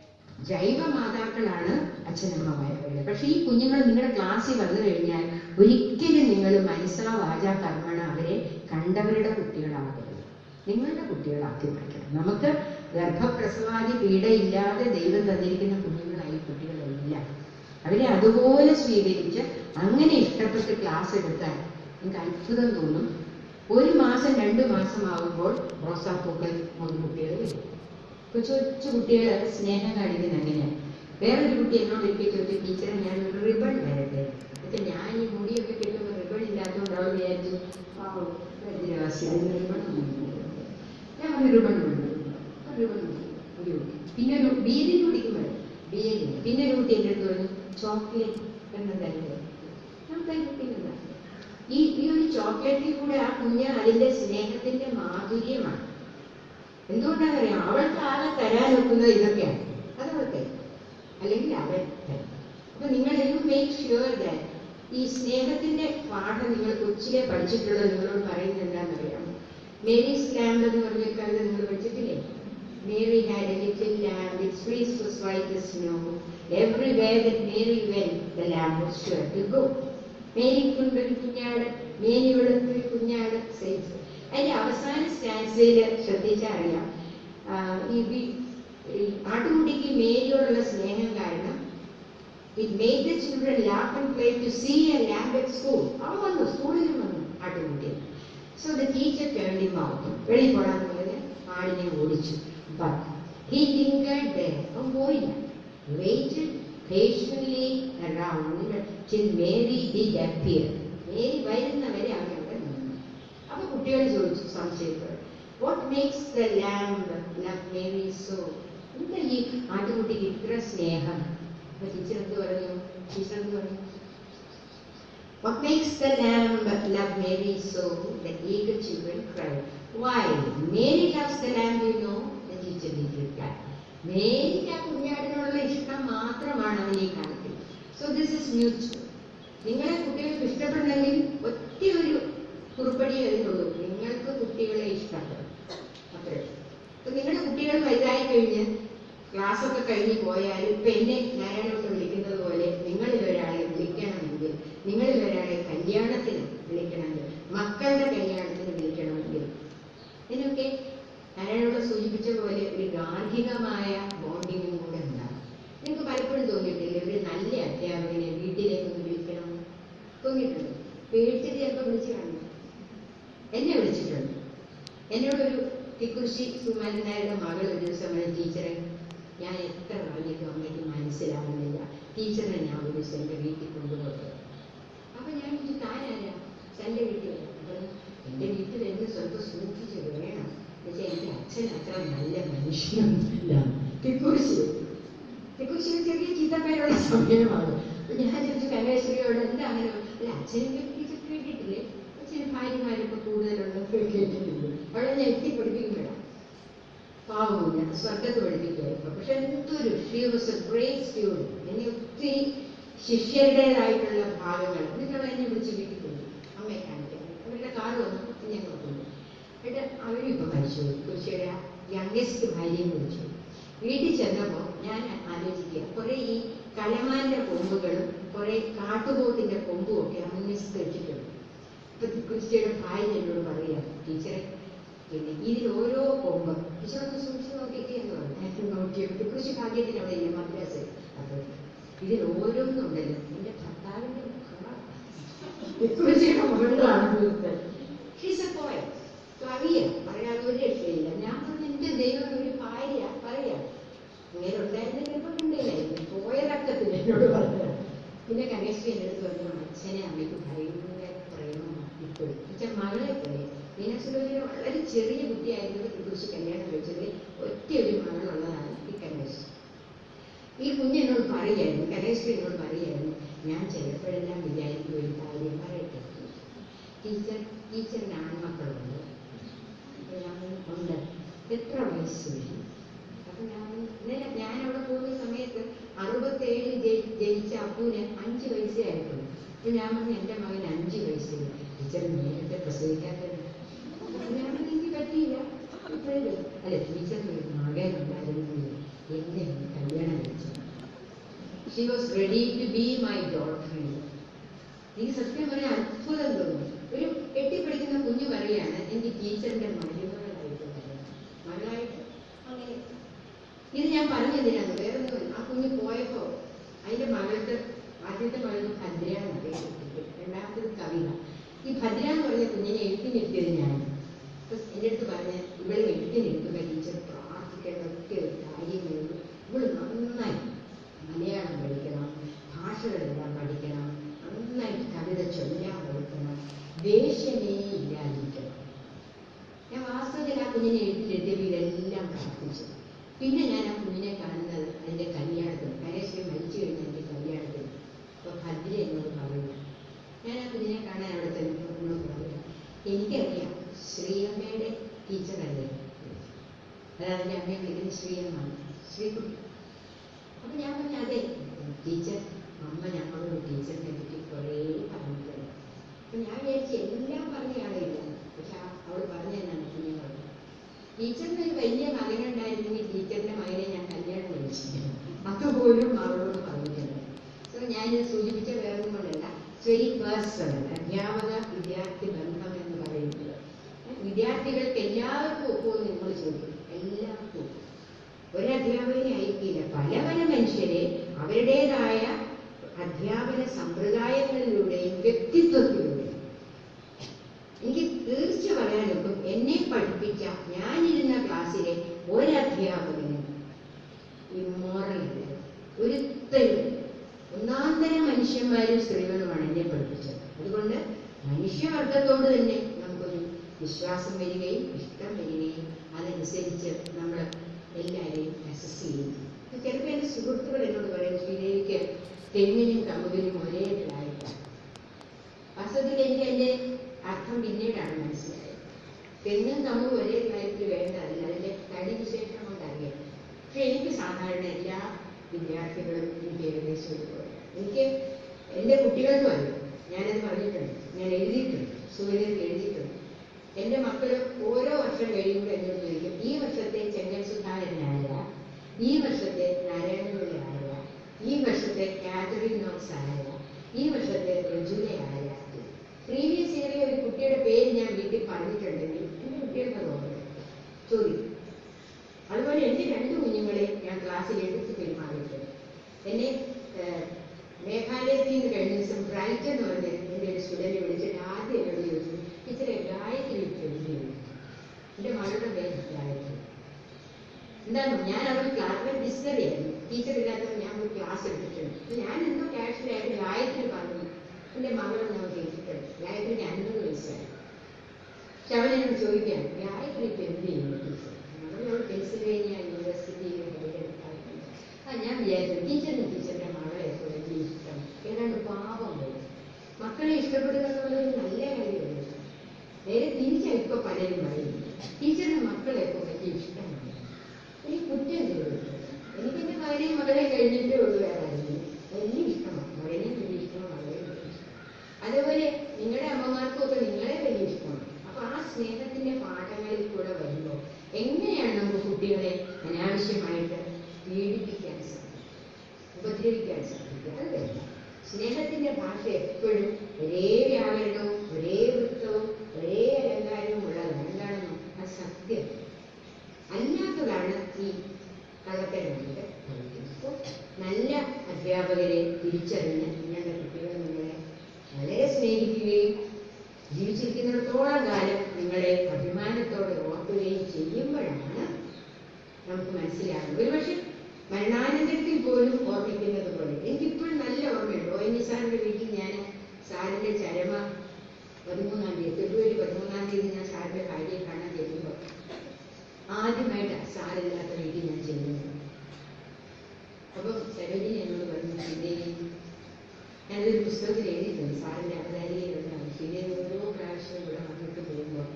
ജൈവ മാതാക്കളാണ് അച്ഛനമ്മമാരുടെ. പക്ഷെ ഈ കുഞ്ഞുങ്ങൾ നിങ്ങളുടെ ക്ലാസ്സിൽ വന്നു കഴിഞ്ഞാൽ ഒരിക്കലും നിങ്ങൾ മനസ്സാ വാചാ കർമ്മണ അവരെ കണ്ടവരുടെ കുട്ടികളാകരുത്, നിങ്ങളുടെ കുട്ടികളാക്കി മാറ്റണം. നമുക്ക് ഗർഭപ്രസവാദി പീഡയില്ലാതെ ദൈവം തന്നിരിക്കുന്ന കുഞ്ഞുങ്ങളായി കുട്ടികളെല്ലാം അവരെ അതുപോലെ സ്വീകരിച്ച് അങ്ങനെ ഇഷ്ടപ്പെട്ട് ക്ലാസ് എടുത്താൽ നിങ്ങൾക്ക് അത്ഭുതം തോന്നും. 1 മാസം 2 മാസം ആകുമ്പോൾ റോസാപ്പൂക്കൾ കുട്ടികൾ വരും. കൊച്ചു കുട്ടികൾ സ്നേഹം കാണിക്കുന്ന അങ്ങനെയാണ്. വേറൊരു കുട്ടി എന്നോട് ഒരിക്കൽ ചോദിച്ചു, ടീച്ചറെ ഞാൻ ഒരു റിബൺ വരട്ടെ. എന്നിട്ട് ഞാൻ ഈ മുടിയൊക്കെ കിട്ടുമ്പോൾ റിബൺ ഇല്ലാത്തതുകൊണ്ട് അവൾ വിചാരിച്ചു ഭദ്രവാസി റിബൺ ഞാൻ ഒരു റിബൺ ഒരു പിന്നെ ഒരു ബീരിന് കുടിക്കുമ്പോൾ ബീരിന് പിന്നെ ഒരു കുട്ടി എൻ്റെ അടുത്ത് പറഞ്ഞു ചോക്ലേറ്റ് എന്നതല്ലേ. നമുക്ക് കുട്ടികളാണ് ഈ ഒരു ചോക്ലേറ്റിൽ കൂടെ ആ കുഞ്ഞ് അതിൻ്റെ സ്നേഹത്തിൻ്റെ മാധുര്യമാണ്. എന്തുകൊണ്ടാണെന്നറിയാം, അവൾക്ക് ആകെ തരാൻ വെക്കുന്നത് ഇതൊക്കെയാണ്. അതവൾക്ക് അല്ലെങ്കിൽ അവൻ തരും. അപ്പൊ നിങ്ങൾ മേക്ക് ഷുവർ ദാറ്റ് ഈ സ്നേഹത്തിന്റെ പാഠം നിങ്ങൾ കൊച്ചിലെ പഠിച്ചിട്ടുള്ളത് നിങ്ങളോട് പറയുന്നത് എന്താണെന്നറിയാമോ? മേരീസ് ലാമ്പ് എന്ന് പറഞ്ഞ കവിത നിങ്ങൾ പഠിച്ചിട്ടില്ലേ? Mary had a little lamb, its fleece was white as snow. Everywhere that Mary went, the lamb was sure to go. മേരിക്കൊണ്ടൊരു കുഞ്ഞാട്, മേനി വെളുത്തൊരു കുഞ്ഞാട്. അതിന്റെ അവസാന സ്റ്റാൻസയിൽ ശ്രദ്ധിച്ചാൽ അറിയാം, ഈ ആട്ടുകുട്ടിക്ക് മേരിയോടുള്ള സ്നേഹം കാരണം it made the children laugh and play to see a lamb at school. അവൻ വന്നു, സ്കൂളിലും വന്നു. ആട്ടുകുട്ടി. So the teacher turned him out. വെളിയിൽ പോടാന്ന് പറഞ്ഞ് ആടിനെ ഓടിച്ചു. But he lingered there. അവൻ പോയില്ല. Waited patiently around till Mary did appear. Mary വരുന്നവരെ അവൻ അവിടെ നിന്നു. അപ്പൊ കുട്ടികൾ ചോദിച്ചു സംശയത്തോടെ, what makes the lamb love Mary so? എന്താ ഈ ആട്ടുകുട്ടിക്ക് ഇത്ര സ്നേഹം? അപ്പൊ ടീച്ചർ എന്ത് പറഞ്ഞു? What makes the lamb love Mary so? The eager children cried. Why? Mary loves the lamb, you know. The teacher did reply. മേരിക്ക് ആ കുഞ്ഞാടിനോടുള്ള ഇഷ്ടം മാത്രമാണ് അവനെ കാണിക്കുന്നത്. So this is mutual. നിങ്ങളെ കുട്ടികൾക്ക് ഇഷ്ടപ്പെടണമെങ്കിൽ ഒറ്റ ഒരു കുറിപ്പടി അതിനുള്ളൂ, നിങ്ങൾക്ക് കുട്ടികളെ ഇഷ്ടപ്പെടും. അത്രേ. അപ്പൊ നിങ്ങളുടെ കുട്ടികൾ വലുതായി കഴിഞ്ഞ് ക്ലാസ്സൊക്കെ കഴിഞ്ഞ് പോയാലും ഇപ്പൊ എന്നെ നാരായണോട്ട് വിളിക്കുന്നത് പോലെ നിങ്ങളിൽ ഒരാളെ വിളിക്കണമെങ്കിൽ, നിങ്ങളിൽ ഒരാളെ കല്യാണത്തിന് വിളിക്കണമെങ്കിൽ, മക്കളുടെ കല്യാണത്തിന് വിളിക്കണമെങ്കിൽ, ഇതിനൊക്കെ നാരായണോട് സൂചിപ്പിച്ച പോലെ ഒരു ഗാർഹികമായ ബോണ്ടിങ്ങും കൂടെ ഉണ്ടാകും. നിങ്ങൾക്ക് പലപ്പോഴും തോന്നിയിട്ടില്ലേ ഒരു നല്ല അധ്യാപകനെ വീട്ടിലേക്കൊന്ന് വിളിക്കണം? തോന്നിയിട്ടുണ്ട്. പേടിച്ചിട്ട് ചിലപ്പോൾ വിളിച്ചു കാണുന്നു. എന്നെ വിളിച്ചിട്ടുണ്ട്. എന്നോടൊരു തിക്കുറിശി സുമാരനായുടെ മകൾ ഒരു ദിവസം ടീച്ചറെ, ഞാൻ എത്ര പറഞ്ഞിട്ടും അമ്മയ്ക്ക് മനസ്സിലാവുന്നില്ല, ടീച്ചറിനെ ഞാൻ ഒരു ദിവസം എൻ്റെ വീട്ടിൽ കൊണ്ടുപോയത്. അപ്പൊ ഞാൻ ചോദിച്ചു, താനാരാ? തൻ്റെ വീട്ടിൽ. എൻ്റെ വീട്ടിൽ എന്നെ സ്വന്തം സൂക്ഷിച്ച് വേണം. പക്ഷെ എൻ്റെ അച്ഛൻ അത്ര നല്ല മനുഷ്യനൊന്നുമില്ല. തിക്കുറിശി ചെറിയ ചീത്തപ്പേരുള്ള സമയമാണ്. ഞാൻ ചോദിച്ചു കലേശ്വരിയോട്, എന്താ അങ്ങനെ? അല്ല, അച്ഛനെ ടീച്ചർ കേട്ടിട്ടില്ലേ? അച്ഛന് ഭാര്യമാരൊക്കെ കൂടുതലുള്ളതൊക്കെ കേട്ടിട്ടില്ലേ? അവിടെ ഞാൻ എത്തിപ്പിടിപ്പിക്കുമ്പോഴാണ് പാവമില്ല, സ്വർഗത്ത് പഠിപ്പിക്കുമായിരുന്നു. പക്ഷെ എന്തൊരു she was A great student. എന്നെ ഒത്തിരി ശിഷ്യരുടേതായിട്ടുള്ള ഭാഗങ്ങൾ നിങ്ങൾ എന്നെ വിളിച്ച് വീട്ടിൽ കൊണ്ടു അമ്മയെ കാണിക്കാൻ. അവരുടെ കാറ് വന്നപ്പോൾ ഞങ്ങൾ കൊണ്ടു. എന്നിട്ട് അവരും ഇപ്പൊ മരിച്ചു. കുറിച്ചിയുടെ യങ്ങസ്റ്റ് ഭാര്യയും വിളിച്ചു. വീട്ടിൽ ചെന്നപ്പോൾ ഞാൻ ആലോചിക്കുക, കുറെ ഈ കലമാന്റെ കൊമ്പുകളും കുറെ കാട്ടുപോത്തിന്റെ കൊമ്പും ഒക്കെ അമ്മസ് വെച്ചിട്ടുണ്ട്. ഇപ്പൊ കുറിച്ചിയുടെ ഭാര്യ എന്നോട് പറയാ, ടീച്ചറെ പിന്നെ ഇതിൽ ഓരോ കൊമ്പ് ടീച്ചറൊന്ന് സൂക്ഷിച്ച് നോക്കിയിട്ട് എന്ന് പറഞ്ഞു. നോക്കിയപ്പോൾ കൃഷി ഭാഗ്യത്തിന് അവിടെ ഇല്ല, മദ്രാസ്. അപ്പൊ ഇതിൽ ഓരോന്നുണ്ടല്ലോ എന്റെ ഭർത്താവിന്റെ കൃഷിയുടെ മുകളിലാണ്. കവിയ പറയാതെ ഒരു രക്ഷയില്ല. ഞാൻ പറഞ്ഞു എന്റെ ദൈവം ഒരു ഭാര്യ പറയാ ഇങ്ങനെ ഉണ്ടായിരുന്ന ചിലപ്പോൾ കണ്ടില്ലായിരുന്നു. പോയതക്കത്തിൽ എന്നോട് പറഞ്ഞത്. പിന്നെ കനേശ്വരി എൻ്റെ അടുത്ത് പറഞ്ഞു, അച്ഛനെ അമ്മയ്ക്ക് ഭയങ്കര പ്രേമമാണ് ഇപ്പോഴും. എന്നുവെച്ചാൽ മകളെ പോലെ മീനാസുലോചന വളരെ ചെറിയ കുട്ടിയായിരുന്നത് കുറിച്ച് കല്യാണം കഴിച്ചത് ഒറ്റ ഒരു മകളുള്ളതാണ് ഈ കനേശ്വരി. ഈ കുഞ്ഞെന്നോട് പറയായിരുന്നു, കനേശ്വരി എന്നോട് പറയായിരുന്നു, ഞാൻ ചിലപ്പോഴെല്ലാം വിചാരിക്കും ഒരു കാര്യം പറയട്ടെ ടീച്ചറിന് ആൺമക്കളുണ്ട്. ഉണ്ട്. എത്ര വയസ്സ് വരും? അപ്പൊ ഞാൻ അവിടെ പോകുന്ന സമയത്ത് 67 ജനിച്ച അപ്പൂന് 5 വയസ്സേ ആയിട്ടുള്ളൂ. അപ്പൊ ഞാൻ പറഞ്ഞു എന്റെ മകൻ 5 വയസ്സിൽ. ടീച്ചർ നേരത്തെ പ്രസവിക്കാത്തത്. ഞാൻ എനിക്ക് പറ്റിയില്ല. ഇപ്പോഴും അല്ല, ടീച്ചറിന് ഒരു മകൻ ഉണ്ടായിരുന്നു, എന്നെ കല്യാണം കഴിച്ചു. She was ready to be my daughter. എനിക്ക് സത്യം പറയാൻ അത്ഭുതം തോന്നി. ഒരു കെട്ടിപ്പിടിക്കുന്ന കുഞ്ഞു പറയാണ് എനിക്ക് ടീച്ചറിന്റെ മരുമകളായിട്ട് മകളായിട്ട്. അങ്ങനെ ഇത് ഞാൻ പറഞ്ഞതിനാണ്, വേറൊന്നും. ആ കുഞ്ഞ് പോയപ്പോ അതിന്റെ മകൾക്ക്, ആദ്യത്തെ മകൾക്ക് ഭദ്ര എന്ന് പേര്, രണ്ടാമത്തത് കവിത. ഈ ഭദ്ര എന്ന് പറഞ്ഞ കുഞ്ഞിനെ എഴുത്തിനിരുത്തിയത് ഞാൻ. എൻ്റെ അടുത്ത് പറഞ്ഞ് ഇവളെ എഴുത്തിനിരുത്തുന്ന ടീച്ചർ പ്രാർത്ഥിക്കേണ്ട ഒറ്റ ഒരു കാര്യങ്ങളുള്ളൂ, ഇവള് നന്നായി മലയാളം പഠിക്കണം, ഭാഷകളെല്ലാം പഠിക്കണം, നന്നായിട്ട് കവിത ചൊല്ലാൻ പഠിക്കണം, ദേഷ്യമേ ഇല്ലാതിരിക്കണം. ഞാൻ വാസ്തവത്തിൽ ആ കുഞ്ഞിനെ എഴുത്തിലെത്തിയപ്പോൾ ഇതെല്ലാം പ്രാർത്ഥിച്ചു. പിന്നെ ഞാൻ ആ കുഞ്ഞിനെ കാണുന്നത് അതിൻ്റെ കല്യാണത്തിന്, കനേശ്വരി മരിച്ചു കഴിഞ്ഞ എൻ്റെ കല്യാണത്തിന്. അപ്പോൾ ഭദ്ര എന്നോട് പറയുക, ഞാൻ ആ കുഞ്ഞിനെ കാണാൻ അവിടെ എന്നോട് പറയുക, എനിക്കറിയാം ശ്രീയമ്മയുടെ ടീച്ചറല്ലേ, അതായത് എൻ്റെ അമ്മയെ വിളിക്കുന്നത് ശ്രീയമ്മാണ്, ശ്രീകുട്ടി. അപ്പൊ ഞാൻ പറഞ്ഞു അതെ ടീച്ചർ, അമ്മ ഞങ്ങളോട് ടീച്ചറിനെ പറ്റി കുറേ പറഞ്ഞിട്ടുണ്ട്. അപ്പൊ ഞാൻ വിചാരിച്ചു എല്ലാം പറഞ്ഞയാളില്ല. പക്ഷെ അവൾ പറഞ്ഞു തന്നാണ് കുഞ്ഞുങ്ങൾ. ടീച്ചറിന് ഒരു വലിയ മകനുണ്ടായിരുന്നെങ്കിൽ ടീച്ചറിന്റെ മകനെ ഞാൻ കല്യാണം കഴിച്ചിരുന്നു, അതുപോലും അവളോട് പറഞ്ഞിട്ടുണ്ട്. സോ ഞാനിത് സൂചിപ്പിച്ച വേറൊന്നും കൊണ്ടല്ല, വെരി പേഴ്സണൽ അധ്യാപക വിദ്യാർത്ഥി ബന്ധം എന്ന് പറയുന്നത്. വിദ്യാർത്ഥികൾക്ക് എല്ലാവർക്കും ഒപ്പവും നിങ്ങൾ ചോദിക്കും, എല്ലാവർക്കും ഒപ്പം. ഒരധ്യാപകനെ അയക്കില്ല, പല പല മനുഷ്യരെ അവരുടേതായ അധ്യാപന സമ്പ്രദായങ്ങളിലൂടെയും വ്യക്തിത്വത്തിലൂടെയും വിളിച്ചു പറയാൻ നോക്കും. എന്നെ പഠിപ്പിച്ച ഞാനിരുന്ന ക്ലാസ്സിലെ ഒരധ്യാപകനും ഇമ്മോറലല്ല. ഒരുത്തരും ഒന്നാന്തരം മനുഷ്യന്മാരും സ്ത്രീകളുമാണ് എന്നെ പഠിപ്പിച്ചത്. അതുകൊണ്ട് മനുഷ്യവർഗത്തോട് തന്നെ നമുക്കൊരു വിശ്വാസം വരികയും ഇഷ്ടം വരികയും അതനുസരിച്ച് നമ്മൾ എല്ലാവരെയും അസസ് ചെയ്യുന്നു. ചിലപ്പോൾ എൻ്റെ സുഹൃത്തുക്കൾ എന്നോട് പറയും, ശ്രീദേവിക്ക് തെങ്ങിനും കമുകിനും ഒരേ പ്രായത്താണ്. വാസ്തവത്തിൽ എനിക്ക് അതിൻ്റെ അർത്ഥം പിന്നീടാണ് മനസ്സിലായത്. തെങ്ങും കമുകും ഒരേ പ്രായത്തിൽ വേണ്ടതല്ല, അതിൻ്റെ തടി വിശേഷം കൊണ്ടറിയാം. പക്ഷെ എനിക്ക് സാധാരണ എല്ലാ വിദ്യാർത്ഥികളും എനിക്ക് ഏകദേശം ഒരുപോലെ. എനിക്ക് എൻ്റെ കുട്ടികൾക്കും അറിയാം. ഞാനത് പറഞ്ഞിട്ടുണ്ട്, ഞാൻ എഴുതിയിട്ടുണ്ട്, സൂര്യനിൽ എഴുതിയിട്ടുണ്ട്. എൻ്റെ മക്കൾ ഓരോ വർഷം കഴിയുമ്പോൾ എന്നോട് ചോദിക്കും, ഈ വർഷത്തെ ചെങ്കൽ സുധാകരൻ ആരാ, ഈ വർഷത്തെ നാരായണപിള്ള ആരാ, ഈ വർഷത്തെ കാതറിൻ നോക്സ് ആരാ, ഈ വർഷത്തെ രജുല ആരാ. പ്രീവിയസ് ഇയറിൽ ഒരു കുട്ടിയുടെ പേര് ഞാൻ വീട്ടിൽ പറഞ്ഞിട്ടുണ്ടെങ്കിൽ എൻ്റെ കുട്ടികൾക്ക് തോന്നുന്നു ചോദിക്കും. അതുപോലെ എൻ്റെ 2 കുഞ്ഞുങ്ങളെ ഞാൻ ക്ലാസ്സിൽ എടുത്ത് പെരുമാറിയിട്ടുണ്ട്. എന്നെ മേഘാലയത്തിൽ നിന്ന് കഴിഞ്ഞ ദിവസം ബ്രൈറ്റ് എന്ന് പറഞ്ഞ് എൻ്റെ ഒരു സ്റ്റുഡൻറ്റ് വിളിച്ചിട്ട് ആദ്യം എന്നോട് ചോദിച്ചു, ടീച്ചറെ ഗായത്രി എഴുതി. എൻ്റെ മകളുടെ പേര് ഗായത്രി. എന്താണോ, ഞാൻ അവർക്ക് ക്ലാസ്സിൽ ഡിസ്കറി ആയിരുന്നു. ടീച്ചർ ഇല്ലാത്തപ്പോൾ ഞാൻ ഒരു ക്ലാസ് എടുത്തിട്ടുണ്ട്. ഞാൻ എന്തോ കാഷ്വലായിട്ട് ഗായത്രി പറഞ്ഞു. എൻ്റെ മകളെ നമുക്ക് കേട്ടിട്ടുണ്ട്. ഗായത്രിക്ക് 50 വയസ്സായി. പക്ഷെ അവനെന്നോട് ചോദിക്കാൻ, ഗായത്രി ഇപ്പം എന്ത് ചെയ്യുന്നു ടീച്ചർ? മകളോട് പെൻസിൽവേനിയ യൂണിവേഴ്സിറ്റിയിൽ ഞാൻ വിചാരിച്ചു ടീച്ചറിന്റെ മകളെ വലിയ ഇഷ്ടം. ഏതാണ്ട് പാവം വരും. മക്കളെ ഇഷ്ടപ്പെടുക എന്നുള്ളത് നല്ല കാര്യമല്ല. നേരെ തിരിച്ചാൽ ഇപ്പൊ പലരും പറയുന്നു ടീച്ചറിന്റെ മക്കളെയൊക്കെ വലിയ ഇഷ്ടമാണ്. എനിക്ക് കുറ്റം ചെയ്തിട്ടുണ്ട്. എനിക്കെന്റെ കാര്യം മകളെ കഴിഞ്ഞിട്ടേ ഉള്ളൂ. വേറെ വലിയ ഇഷ്ടമാണ്. മകനെയും വലിയ ഇഷ്ടമാണ്, മകളെയും വലിയ ഇഷ്ടം. അതേപോലെ നിങ്ങളുടെ അമ്മമാർക്കൊക്കെ നിങ്ങളെ വലിയ ഇഷ്ടമാണ്. അപ്പൊ ആ സ്നേഹത്തിന്റെ പാഠങ്ങളിൽ കൂടെ വരുമ്പോൾ എങ്ങനെയാണ് നമുക്ക് കുട്ടികളെ അനാവശ്യമായിട്ട് പീഡിപ്പിക്കാൻ സാധിക്കും, ഉപദ്രവിക്കാൻ സാധിക്കും? അത് വേണ്ട. സ്നേഹത്തിന്റെ ഭാഷ എപ്പോഴും ഒരേ വ്യാകരണവും ഒരേ വൃത്തവും ഒരേ അലങ്കാരവും ഉള്ളതാണ്. എന്താണെന്നോ, അത് സത്യം അല്ലാത്തതാണ് ഈ കള്ളത്തരമായിട്ട് പഠിക്കുന്നത്. അപ്പോൾ നല്ല അധ്യാപകരെ തിരിച്ചറിഞ്ഞ് നിങ്ങളുടെ കുട്ടികൾ നിങ്ങളെ വളരെ സ്നേഹിക്കുകയും ജീവിച്ചിരിക്കുന്നിടത്തോളം കാലം നിങ്ങളെ അഭിമാനത്തോടെ ഓർക്കുകയും ചെയ്യുമ്പോഴാണ് നമുക്ക് മനസ്സിലാകുന്നത്. ഒരുപക്ഷെ മരണാനന്തരത്തിൽ പോലും ഓർമ്മിക്കുന്നത് പോലെ എനിക്കിപ്പോഴും നല്ല ഓർമ്മയുണ്ട്. ONV സാറിന്റെ വീട്ടിൽ ഞാൻ സാറിന്റെ ചരമ 13-ാം തീയതി, ഫെബ്രുവരി 13-ാം തീയതി ഞാൻ സാറിന്റെ ഭാര്യയെ കാണാൻ ചെല്ലുമ്പോൾ ആദ്യമായിട്ട് സാറില്ലാത്ത വീട്ടിൽ ഞാൻ ചെല്ലുന്നു. അപ്പം സരോജിനി എന്നോട് പറഞ്ഞു, ശ്രീദേവി, ഞാനൊരു പുസ്തകത്തിൽ എഴുതിയിട്ടുണ്ട് സാറിന്റെ അവതാരികയിലുണ്ടാകും. ശ്രീദേവി ഓരോ പ്രാവശ്യം ഇവിടെ വന്നിട്ട് പോകുമ്പോൾ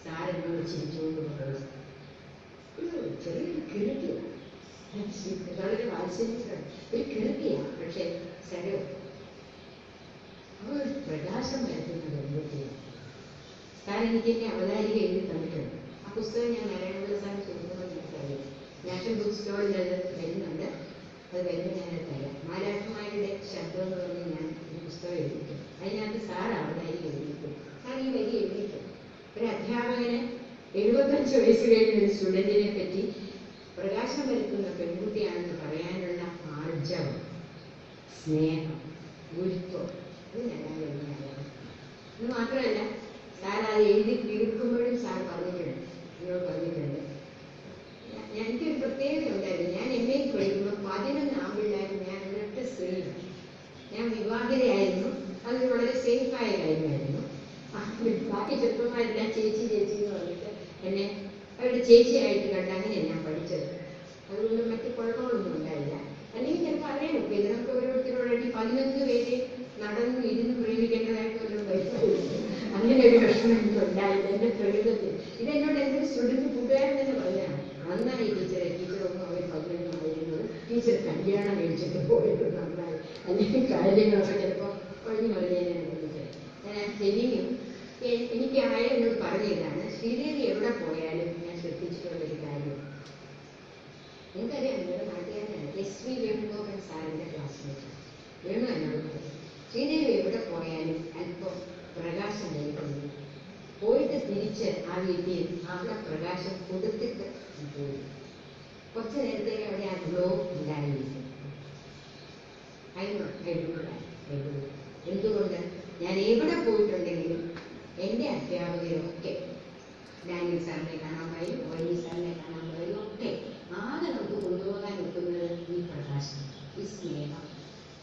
സാർ എന്നോട് ചിരിച്ചുകൊണ്ട് പോകും. ചെറിയൊരു കിഴക്കിയാണ്, വളരെ വാത്സല്യമാണ്, ഒരു കിഴക്കിയാണ്. പക്ഷെ സരോ അവ പ്രകാശം വരുത്തുന്നത് എന്തൊക്കെയാണ്. സാർ എനിക്ക് എന്നെ അവതാരിക എഴുതി തന്നിട്ടുണ്ട്. ആ പുസ്തകം ഞാൻ നാരായണപിള്ള സാറിന് കൊടുക്കുമ്പോൾ എനിക്കറിയാം. നാഷണൽ ബുക്ക് സ്റ്റോളിൽ അത് വരുന്നുണ്ട്. അത് വരുമ്പോൾ ഞാനത് തരാം. മാലാഖമാരുടെ ശബ്ദം എന്ന് പറഞ്ഞ് ഞാൻ ഈ പുസ്തകം എഴുതിയിട്ടുണ്ട്. അതിനകത്ത് സാർ അവതാരിക എഴുതിയിട്ടുണ്ട്. സാർ ഈ വരി എഴുതിയിട്ടുണ്ട്. ഒരു അധ്യാപകന് 75 വയസ്സ് കഴിഞ്ഞ ഒരു സ്റ്റുഡന്റിനെ പറ്റി പ്രകാശം വരുത്തുന്ന പെൺകുട്ടിയാണെന്ന് പറയാനുള്ള ആർജവം, സ്നേഹം, ഗുരുത്വം, അത് നേടാൻ കഴിഞ്ഞാലാണ്. ഇത് മാത്രമല്ല, സാർ അത് എഴുതി തീർക്കുമ്പോഴും സാർ പറഞ്ഞിട്ടുണ്ട്, എന്നോട് പറഞ്ഞിട്ടുണ്ട്, എനിക്കൊരു പ്രത്യേകത ഉണ്ടായിരുന്നു. ഞാൻ MA പഠിക്കുമ്പോൾ 11 ആൺപിള്ളേരും ഞാൻ ഒരൊറ്റ സ്ത്രീയാണ്. ഞാൻ വിവാഹിതയായിരുന്നു. അത് വളരെ സേഫായ കാര്യമായിരുന്നു. ബാക്കി ചെറുപ്പന്മാരെല്ലാം ചേച്ചി ചേച്ചി എന്ന് പറഞ്ഞിട്ട് എന്നെ അവരുടെ ചേച്ചിയായിട്ട് കണ്ട് അങ്ങനെ ഞാൻ പഠിച്ചത്. അതുകൊണ്ട് മറ്റു കുഴപ്പങ്ങളൊന്നും ഉണ്ടായില്ല. അല്ലെങ്കിൽ ചിലപ്പോൾ അറിയാൻ ഒക്കില്ല. നമുക്ക് ഓരോരുത്തരോടായിട്ട് 11 പേരെ നടന്ന് ഇരുന്ന് പ്രേമിക്കേണ്ടതായിട്ട് വല്ലതും വരുമായിരുന്നു. അങ്ങനെ ഒരു പ്രശ്നം എനിക്ക് ഉണ്ടായില്ല എൻ്റെ പ്രകൃതത്തിൽ. ഇതെന്നോട് എൻ്റെ സ്റ്റുഡൻറ്റ് കൂട്ടുകാരൻ തന്നെ പറഞ്ഞാണ്, നന്നായി ടീച്ചറെ, ടീച്ചറൊന്നും അവർ 11 ആയിരുന്നത്, ടീച്ചർ കല്യാണം കഴിച്ചിട്ട് പോയിട്ട് നന്നായി, അല്ലെങ്കിൽ കാര്യങ്ങളൊക്കെ ചിലപ്പോൾ കഴിഞ്ഞു പറഞ്ഞതിനാണ് ടീച്ചർ. ഞാൻ ശരിയും എനിക്ക് ആയ എന്നോട് പറഞ്ഞതാണ്, ശ്രീദേവി എവിടെ പോയാലും ഞാൻ ശ്രദ്ധിച്ചിട്ടുള്ളൊരു കാര്യം. എനിക്കറിയാം, നിങ്ങളുടെ നാട്ടുകാരനാണ്, SV വേണുഗോപാൽ സാറിൻ്റെ ക്ലാസ്മേറ്റ്. വേണു എന്നോട് പറയും, ശ്രീദേവി എവിടെ പോയാലും അല്പം പ്രകാശം നൽകുന്നു. പോയിട്ട് തിരിച്ച് ആ വീട്ടിൽ അവിടെ പ്രകാശം കൊടുത്തിട്ട് പോയി. കുറച്ച് നേരത്തേക്ക് അവിടെ ആ ഗ്ലോ ഉണ്ടായിരിക്കും. എന്തുകൊണ്ട് ഞാൻ എവിടെ പോയിട്ടുണ്ടെങ്കിലും എൻ്റെ അധ്യാപകരൊക്കെ ഡാനിയൽ സാറിനെ കാണാൻ വരും, വൈലി സാറിനെ കാണാൻ വരും ഒക്കെ ആകെ നമുക്ക് കൊണ്ടുപോകാൻ ഒക്കുന്നത് ഈ പ്രകാശം, ഈ സ്നേഹം,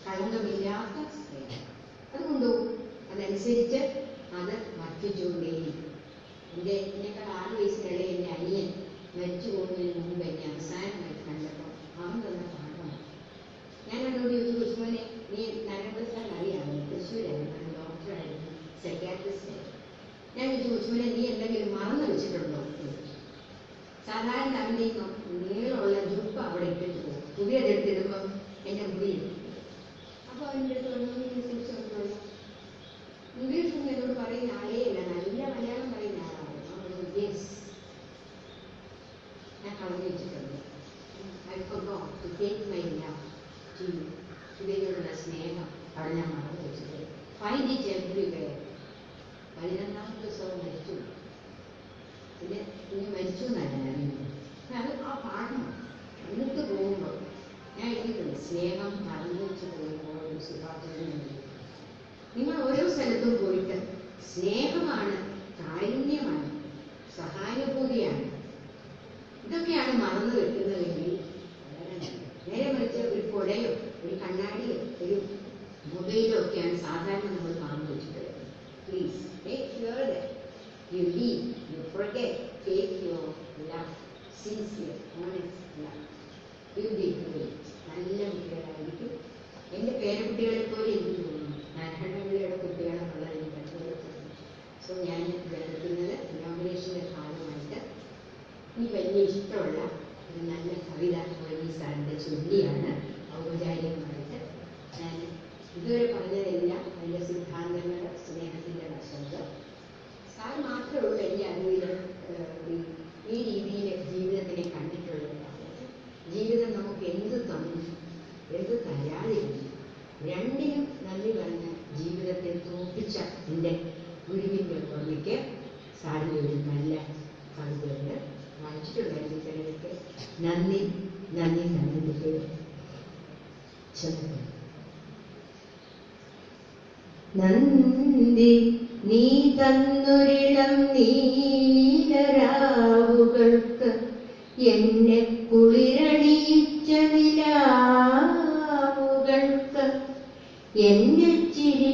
കളങ്കമില്ലാത്ത സ്നേഹം. അത് കൊണ്ടുപോകും. അതനുസരിച്ച് അത് വർദ്ധിച്ചുകൊണ്ടേയിരിക്കും. എന്നെക്കാൾ 6 വയസ്സിനിടെ എൻ്റെ അനിയൻ മരിച്ചു പോകുന്നതിന് മുമ്പ് എന്നെ അവസാനമായിട്ട് കണ്ടപ്പോൾ അവൻ തന്ന പാഠമാണ്. ഞാൻ എന്നോട് ചോദിച്ചു, കൊച്ചുമോനെ നീ നരമ്പസാൻ അറിയാമോ? തൃശ്ശൂരായിരുന്നു, ഡോക്ടറായിരുന്നു, സൈക്കാട്രിസ്റ്റായിരുന്നു. ഞാൻ ചോദിച്ചു, കൊച്ചുമോനെ നീ എന്തെങ്കിലും മറന്നു വെച്ചിട്ടുണ്ടോ? സാധാരണ അവൻ്റെ നീളമുള്ള ജുപ്പ് അവിടെ ഇട്ടിട്ട് പോകും, പുതിയതെടുത്തിടുമ്പം എൻ്റെ മുടിയിൽ. അപ്പോൾ അവൻ്റെ അടുത്ത് വന്നു കുറിച്ചുകൊണ്ടുള്ള ഇംഗ്ലീഷ് ഒന്നും എന്നോട് പറയുന്ന ആളേ അല്ല, നല്ല മലയാളം പറയുന്ന ആളാണ്. യെസ്, ഞാൻ കളഞ്ഞു വെച്ചിട്ടുണ്ട്. I forgot to take my love to you. ഇവയോടുള്ള സ്നേഹം അവിടെ ഞാൻ മറന്നു വെച്ചിട്ടുണ്ട്. Find it everywhere. 11ാമത്തെ ദിവസവും മരിച്ചു. പിന്നെ ഇനി മരിച്ചു എന്നല്ല ഞാൻ അത് ആ പാഠമാണ്. എന്നിട്ട് പോകുമ്പോൾ ഞാൻ എഴുതിയിട്ടുണ്ട്, സ്നേഹം മറന്നു വെച്ച് പോകുമ്പോൾ ഒരു സുഭാഷിതം. നിങ്ങൾ ഓരോ സ്ഥലത്തും പോയിട്ട് സ്നേഹമാണ്, കാരുണ്യമാണ്, സഹാനുഭൂതിയാണ്, ഇതൊക്കെയാണ് മറന്നു വെക്കുന്നതെങ്കിൽ നേരെ മറിച്ച് ഒരു പുഴയോ ഒരു കണ്ണാടിയോ ഒരു മൊബൈലോ ഒക്കെയാണ് സാധാരണ നമ്മൾ മറന്നു വെച്ചിട്ടുള്ളത്. Please make sure that you leave, you forget, take your love, sincere, honest love. You be great. നല്ല കുട്ടികളായിരിക്കും. എൻ്റെ പേരക്കുട്ടികളെ പോലെ എനിക്ക് തോന്നുന്നു. നാരായണപിള്ളയുടെ കുട്ടികളെന്നുള്ളത് എനിക്ക് അതുപോലെ തോന്നുന്നു. സോ ഞാൻ ജനക്കുന്നത് ഇനോഗ്രേഷൻ്റെ ഭാഗമായിട്ട് ഈ വലിയ ഇഷ്ടമുള്ള ഒരു നല്ല കവിത വൈലി സാറിൻ്റെ ചൊല്ലിയാണ് ഔപചാരികമായിട്ട് ഞാൻ ഇതുവരെ പറഞ്ഞതെല്ലാം അതിൻ്റെ സിദ്ധാന്തങ്ങൾ, സ്നേഹത്തിൻ്റെ വശങ്ങൾ. സാർ മാത്രമേ ഉള്ളൂ എൻ്റെ അറിവിൽ ഈ രീതിയിൽ ജീവിതത്തിനെ കണ്ടിട്ടുള്ളത്. ജീവിതം നമുക്ക് എന്ത് തന്നു, എന്ത് തരാതിരുന്നു, രണ്ടിനും നന്ദി പറഞ്ഞ ജീവിതത്തെ തോൽപ്പിച്ച എൻ്റെ ഗുരുവിൻ്റെ ഓർമ്മയ്ക്ക് സാറിൻ്റെ ഒരു നല്ല കവിതയുണ്ട്, വായിച്ചിട്ടുണ്ടായിരുന്നു ചിലരൊക്കെ. നന്ദി നന്ദി നന്ദിക്ക് നന്ദി നീ തന്നൊരിളം നീലരാവുകൾക്ക്, എന്നെ കുളിരണിയിച്ച നിലാവുകൾക്ക്, എന്നെ ചിരി